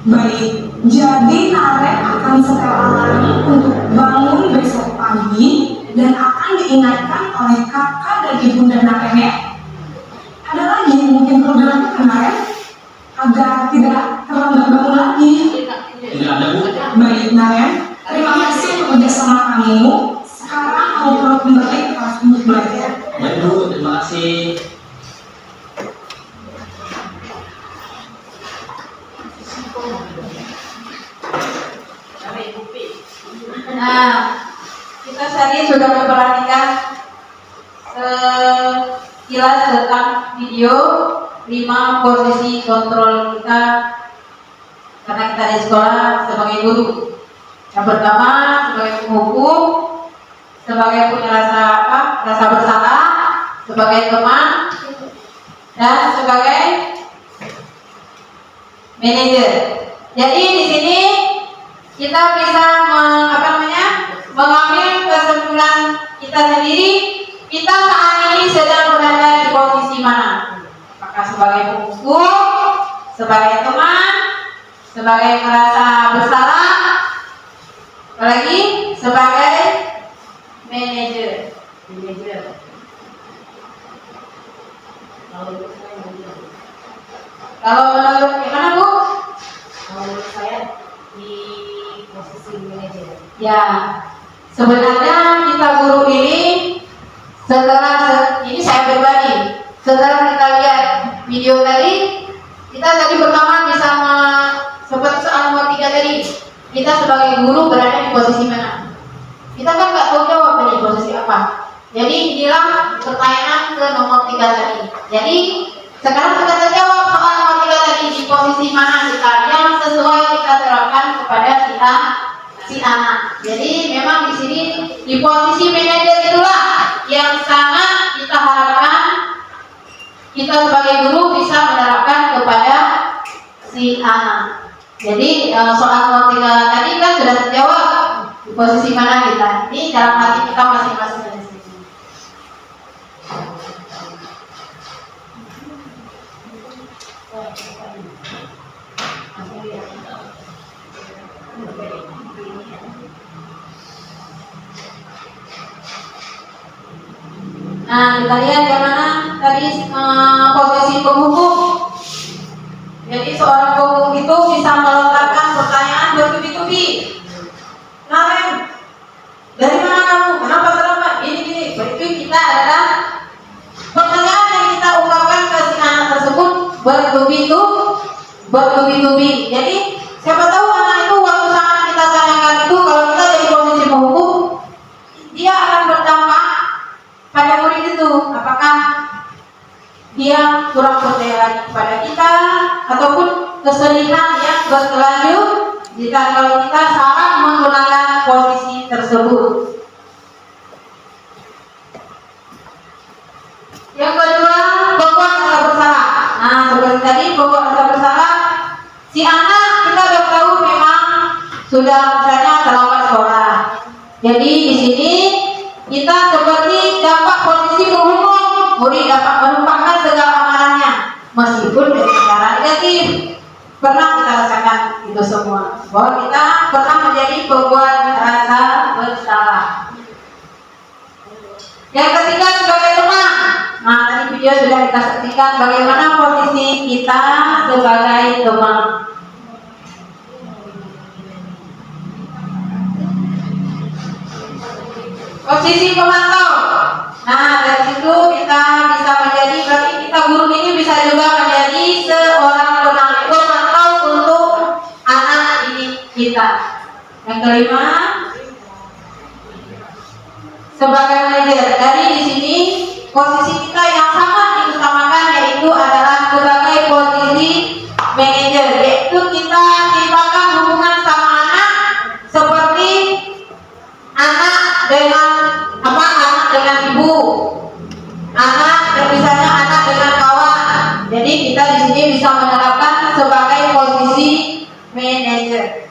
[SPEAKER 6] Baik, jadi Naren akan setel alarm untuk bangun besok pagi dan akan diingatkan oleh kakak dan ibunda Naren ya. Ada lagi yang mungkin perlu dilakukan Naren agar tidak terlambat bangun lagi.
[SPEAKER 7] Tidak ada, Bu.
[SPEAKER 6] Baik Naren, terima kasih untuk kerjasama kamu. Sekarang kamu perlu kembali ke kelas untuk belajar.
[SPEAKER 7] Baik, Bu. Terima kasih.
[SPEAKER 5] Nah, kita tadi sudah memperhatikan sekilas tentang video 5 posisi kontrol kita karena kita di sekolah sebagai guru. Yang pertama sebagai penghukum, sebagai punya rasa bersalah, sebagai teman, dan sebagai manajer. Jadi di sini kita bisa mengambil kesimpulan kita sendiri. Kita saat ini sedang berada di posisi mana? Apakah sebagai penghukum, sebagai teman, sebagai merasa bersalah, apalagi sebagai manajer. Kalau menurut gimana Bu?
[SPEAKER 8] Menurut saya di posisi manajer.
[SPEAKER 5] Ya, sebenarnya kita guru ini ini saya pribadi setelah kita lihat video tadi, kita tadi pertama bisa seperti soal nomor 3 tadi, kita sebagai guru berada di posisi mana? Kita kan nggak tahu jawab di posisi apa. Jadi inilah pertanyaan ke nomor 3 tadi. Jadi sekarang kita terjawab soal nomor 3 tadi, di posisi mana kita yang sesuai kita terapkan kepada si anak. Jadi memang di sini di posisi manajer itulah yang sangat kita harapkan kita sebagai guru bisa menerapkan kepada si anak. Jadi soal nomor 3 tadi kan sudah terjawab di posisi mana kita. Ini dalam hati kita masing-masing di sini. Nah, kita lihat yang mana tadi posisi penghukum. Jadi seorang penghukum itu bisa melontarkan pertanyaan bertubi-tubi. Naren, dari mana kamu? Kenapa terlambat? Gini. Berarti kita adalah pertanyaan yang kita ungkapkan ke si anak tersebut bertubi-tubi. Jadi siapa tahu anak itu waktu sangat kita tanyakan itu, kalau kita jadi posisi penghukum, dia akan berdampak pada murid itu. Apakah dia kurang percaya lagi kepada kita ataupun kesedihan yang berkelanjut jika kalau kita salah menggunakan posisi tersebut. Yang kedua, pokok rasa bersalah. Nah, seperti tadi pokok rasa bersalah, si anak kita sudah tahu memang sudah misalnya terlambat sekolah. Jadi di sini kita seperti dapat posisi penghukum, murid dapat menumpahkan segala amanahnya meskipun dengan cara negatif. Pernah kita rasakan itu semua, bahwa kita pernah menjadi pembuat rasa bersalah. Yang ketiga sebagai teman. Nah, tadi video sudah kita saksikan bagaimana posisi kita sebagai teman. Posisi pemantau. Nah, dari situ kita bisa menjadi, berarti kita guru ini bisa juga menjadi seorang pemantau untuk anak didik kita. Yang kelima, sebagai manajer. Dari di sini posisi kita yang sangat diutamakan yaitu adalah sebagai posisi manajer, yaitu kita ciptakan hubungan sama anak seperti anak dengan anak dengan ibu, anak dan misalnya anak dengan kawan. Jadi kita di sini bisa menerapkan sebagai posisi manajer.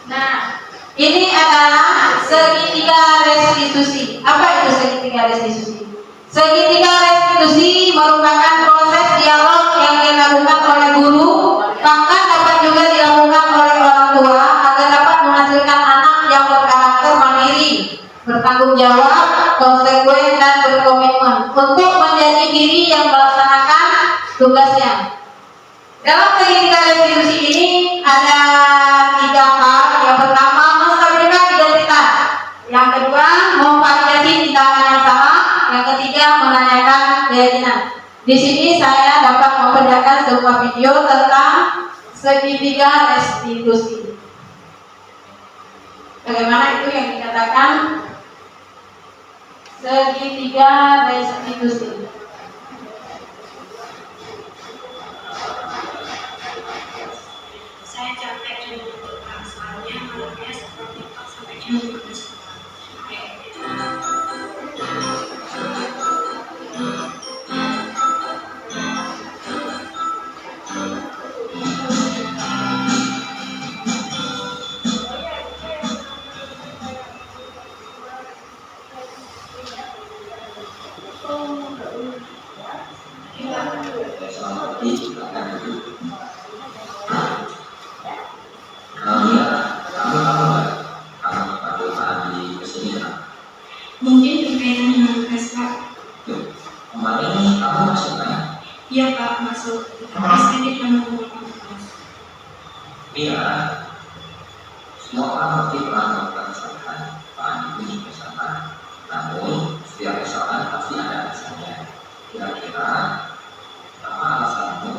[SPEAKER 5] Nah, ini adalah segitiga segitiga restitusi. Apa itu segitiga restitusi? Segitiga restitusi merupakan proses dialog yang dilakukan oleh guru, bahkan dapat juga dilakukan oleh orang tua agar dapat menghasilkan anak yang berkarakter mandiri, bertanggung jawab, konsekuen dan berkomitmen untuk menjadi diri yang melaksanakan tugasnya. Dalam segitiga restitusi ini ada 3 hal. Yang pertama, menstabilkan identitas. Yang kedua, memvalidasi tindakan yang salah. Yang ketiga, menanyakan keyakinan. Di sini saya dapat memperlihatkan sebuah video tentang segitiga restitusi. Bagaimana itu yang dikatakan segitiga restitusi?
[SPEAKER 9] Saya capek dan berdoa, soalnya malamnya seperti kok sampai jam 12 malam. Mungkin berkaitan dengan tugas Pak.
[SPEAKER 7] Kemarin kamu masuk kan?
[SPEAKER 9] Iya Pak, masuk. Tapi saya tidak mengumpulkan tugas.
[SPEAKER 7] Iya. Semua orang pasti pernah melakukan kesalahan. Pak Andi pun juga sama. Namun setiap kesalahan pasti ada alasannya. Kira-kira apa alasanmu?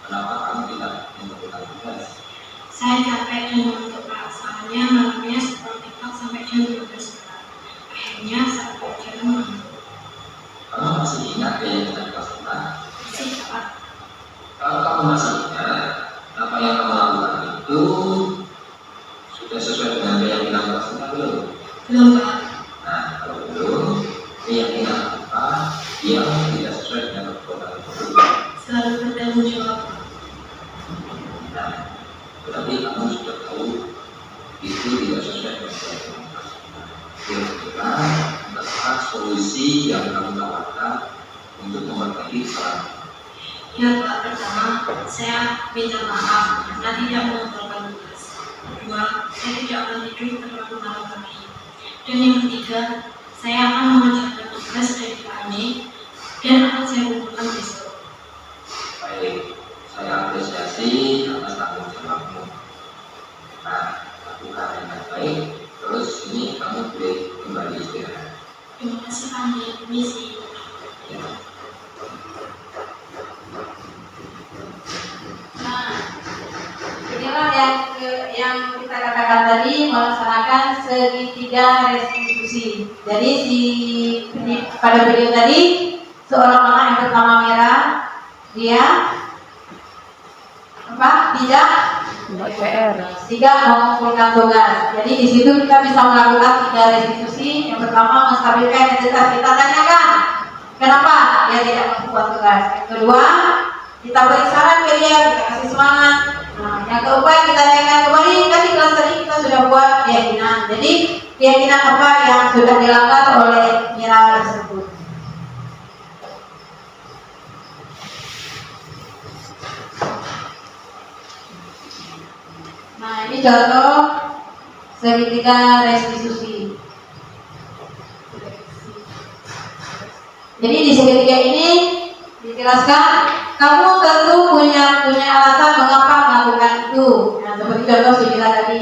[SPEAKER 7] Kenapa kamu tidak melakukan tugas?
[SPEAKER 9] Saya capek dan mengantuk Pak, soalnya malamnya seperti kok sampai jam 12 malam. Akhirnya saya berjalan mengantuk.
[SPEAKER 7] Kamu masih ingat keyakinan kelas 4?
[SPEAKER 9] Masih Pak.
[SPEAKER 7] Kalau kamu masih ingat, apa yang kamu lakukan itu sudah sesuai dengan keyakinan kelas 4 belum?
[SPEAKER 9] Belum Pak.
[SPEAKER 7] Nah, kalau belum, keyakinan apa yang tidak sesuai dengan perbuatan itu?
[SPEAKER 9] Selalu bertanggung jawab Pak.
[SPEAKER 7] Nah, berarti kamu sudah tahu itu tidak sesuai dengan keyakinan kelas 4. Kira-kira apa solusi yang kamu tawarkan untuk memperbaiki kesalahan?
[SPEAKER 9] Ya Pak, pertama saya minta maaf karena tidak mengumpulkan tugas. Kedua, saya tidak akan tidur terlalu malam lagi. Dan yang ketiga, saya akan mengerjakan tugas dari Pak Andi dan akan saya kumpulkan besok.
[SPEAKER 7] Baik, saya apresiasi atas tanggung jawabmu. Nah, lakukan dengan baik. Terus ini kamu boleh kembali istirahat.
[SPEAKER 9] Terima kasih Pak Andi, misi.
[SPEAKER 7] Ya.
[SPEAKER 5] Nah, inilah yang kita katakan tadi, melaksanakan segitiga restitusi. Jadi pada video tadi seorang anak yang bertama merah, dia tidak mengumpulkan tugas. Jadi di situ kita bisa melakukan 3 restitusi. Yang pertama, menstabilkan identitas. Kita tanyakan kenapa dia tidak mengumpulkan tugas. Yang kedua, kita beri saran ke dia, kita kasih semangat. Nah, yang keempat, kita tanyakan kembali. Kan di kelas tadi kita sudah buat keyakinan. Jadi keyakinan apa yang sudah dilanggar oleh Mira tersebut. Nah, ini contoh segitiga restitusi. Jadi di segitiga ini dijelaskan kamu tentu punya alasan mengapa melakukan itu. Nah, seperti contoh segitiga tadi.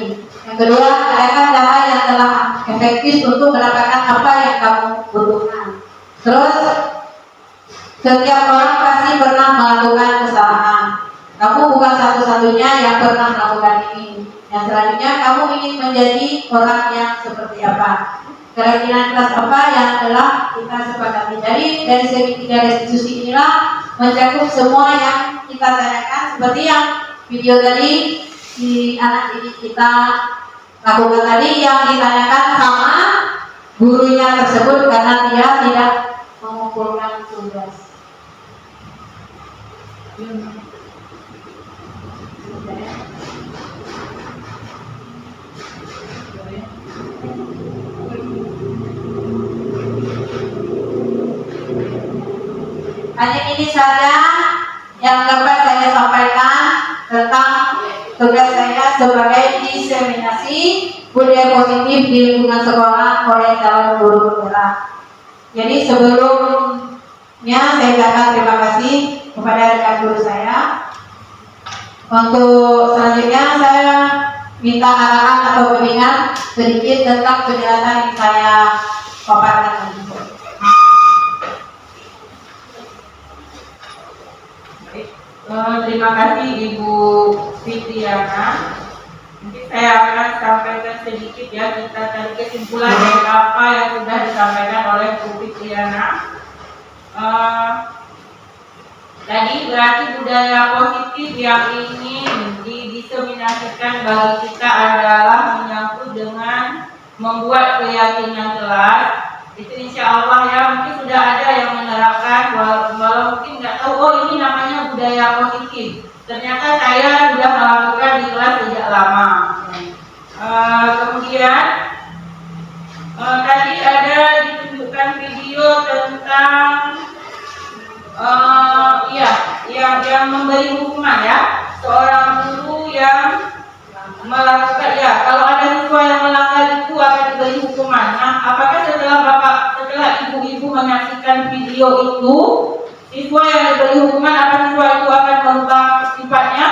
[SPEAKER 5] Yang kedua, adakah cara yang telah efektif untuk mendapatkan apa yang kamu butuhkan. Terus, setiap orang pasti pernah melakukan kesalahan. Kamu bukan satu-satunya yang pernah melakukan ini. Yang selanjutnya, kamu ingin menjadi orang yang seperti apa? Keyakinan kelas apa yang telah kita sepakati. Jadi dari segitiga restitusi inilah mencakup semua yang kita tanyakan. Seperti yang video tadi si anak didik kita lakukan tadi, yang ditanyakan sama gurunya tersebut karena dia tidak mengumpulkan tugas. Hanya ini saja yang dapat saya sampaikan tentang tugas saya sebagai diseminasi budaya positif di lingkungan sekolah oleh calon guru penggerak. Jadi sebelumnya saya ucapkan terima kasih kepada rekan guru saya. Untuk selanjutnya saya minta arahan atau bimbingan sedikit tentang penjelasan yang saya paparkan.
[SPEAKER 4] Terima kasih Ibu Fitriana. Mungkin saya akan sampaikan sedikit ya, kita tarik kesimpulan dari apa yang sudah disampaikan oleh Bu Fitriana. Tadi berarti budaya positif yang ingin didiseminasikan bagi kita adalah menyangkut dengan membuat keyakinan jelas. Itu insya Allah ya, mungkin sudah ada yang menerapkan, walau mungkin nggak tahu, oh ini namanya budaya positif. Ternyata saya sudah melakukan di kelas sejak lama. Kemudian tadi ada ditunjukkan video tentang yang memberi hukuman ya, seorang guru yang melakukan ya, kalau ada siswa yang melanggar itu akan diberi hukuman. Nah, apakah setelah ibu-ibu menyaksikan video itu, siswa yang diberi hukuman, apa siswa itu akan merubah sifatnya?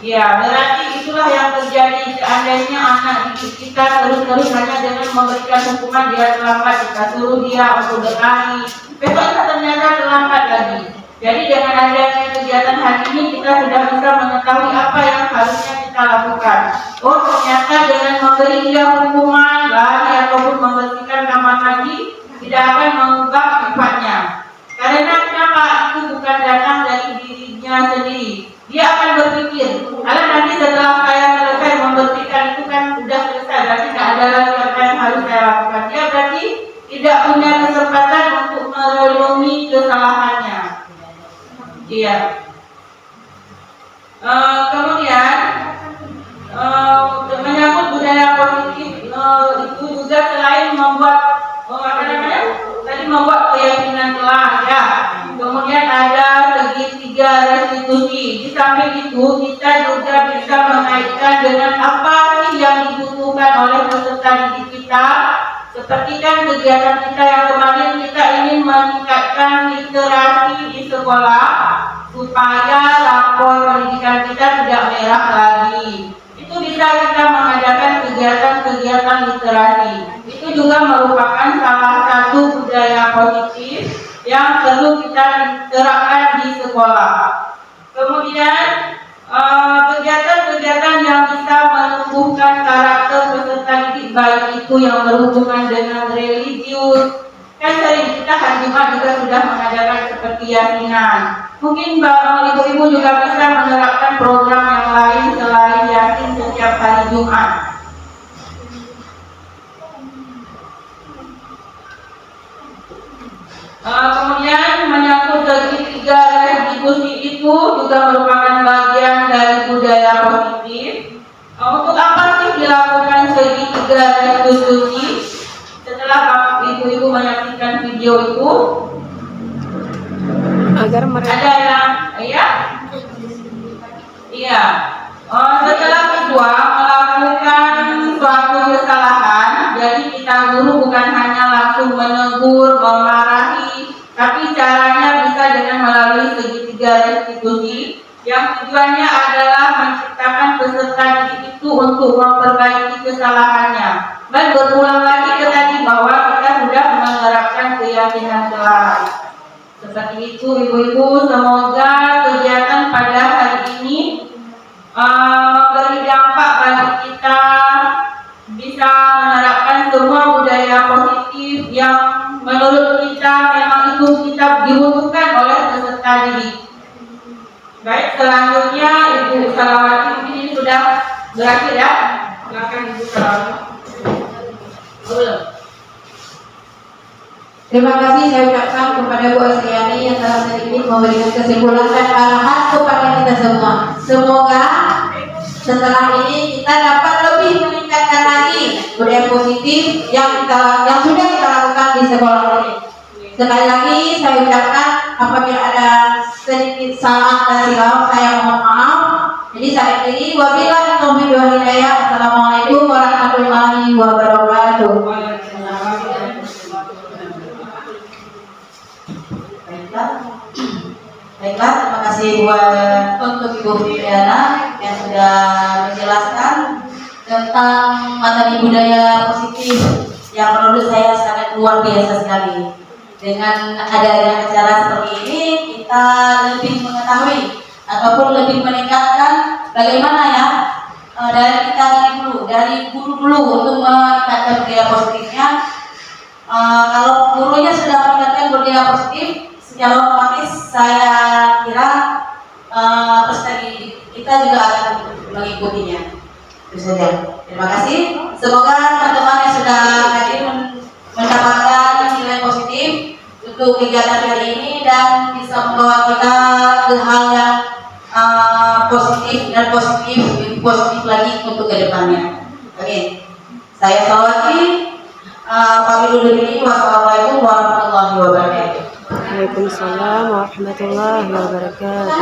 [SPEAKER 4] Ya, berarti itulah yang terjadi seandainya anak didik kita terus-terus hanya dengan memberikan hukuman dia terlambat, kita suruh dia untuk berlari, besoknya ternyata terlambat lagi. Jadi dengan adanya kegiatan hari ini kita sudah bisa mengetahui apa yang harusnya kita lakukan. Oh, ternyata dengan memberi dia hukuman lari ataupun membersihkan kamar mandi tidak akan mengubah sifatnya. Karena kenapa? Itu bukan datang dari dirinya sendiri. Dia akan berpikir, kalau nanti setelah saya selesai membersihkan itu kan sudah selesai, berarti tidak ada lagi apa yang harus saya lakukan. Dia berarti tidak punya kesempatan untuk merenungi kesalahannya. Iya. Kemudian menyangkut budaya positif itu juga selain membuat membuat keyakinan jelas ya. Kemudian ada segitiga restitusi. Di samping itu kita juga bisa mengaitkan dengan apa sih yang dibutuhkan oleh peserta didik kita. Seperti kan kegiatan kita yang kemarin, kita ingin meningkatkan literasi di sekolah supaya rapor pendidikan kita tidak merah lagi. Itu bisa kita mengadakan kegiatan-kegiatan literasi. Itu juga merupakan salah satu budaya positif yang perlu kita terapkan di sekolah. Kemudian kegiatan-kegiatan yang bisa menumbuhkan karakter peserta didik, baik itu yang berhubungan dengan religius. Kan sering kita hari Jumat juga sudah mengadakan seperti yasinan. Mungkin ibu-ibu juga bisa menerapkan program yang lain selain yasin setiap hari Jumat. Kemudian menyangkut segitiga restitusi itu juga merupakan bagian dari budaya positif. Untuk apa sih dilakukan segitiga restitusi? Setelah ibu-ibu menyaksikan video itu,
[SPEAKER 2] agar mereka
[SPEAKER 4] ada yang iya. Setelah siswa melakukan suatu kesalahan, jadi kita guru bukan hanya langsung menegur, memarahi, tapi caranya bisa dengan melalui segitiga restitusi yang tujuannya adalah menciptakan peserta didik itu untuk memperbaiki kesalahannya. Dan berulang lagi ke tadi bahwa kita sudah menerapkan keyakinan jelas. Seperti itu ibu-ibu, semoga kegiatan pada hari ini memberi dampak bagi kita, bisa menerapkan semua budaya positif yang menurut kita memang itu kita dibutuhkan oleh peserta didik. Baik, selanjutnya Ibu Salawati, mungkin ini sudah berakhir ya. Silakan Ibu Salawati.
[SPEAKER 5] Terima kasih saya ucapkan kepada Bu Asriani yang telah sedikit memberikan kesimpulan dan arahan kepada kita semua. Semoga setelah ini kita dapat lebih meningkatkan lagi budaya positif yang sudah kita lakukan di sekolah ini. Sekali lagi saya ucapkan apabila ada sedikit salah dan silap saya mohon maaf. Jadi saya akhiri wabillahi taufiq wal hidayah. Assalamualaikum warahmatullahi wabarakatuh.
[SPEAKER 1] Baiklah, terima kasih buat untuk Ibu Fitriana yang sudah menjelaskan tentang materi budaya positif yang menurut saya sangat luar biasa sekali. Dengan adanya acara seperti ini, kita lebih mengetahui ataupun lebih meningkatkan bagaimana ya dari kita dari guru dulu untuk meningkatkan budaya positifnya. Kalau gurunya sudah meningkatkan budaya positif, secara otomatis saya kira peserta kita juga akan mengikutinya. Itu saja. Terima kasih. Semoga teman-teman yang sudah hadir mendapatkan nilai positif untuk kegiatan kali ini dan bisa membawa kita ke hal yang positif dan lebih positif lagi untuk kedepannya. Oke, saya Salawati. Pamit dulu ini. Wassalamualaikum warahmatullahi wabarakatuh.
[SPEAKER 2] Waalaikumsalam warahmatullahi wabarakatuh.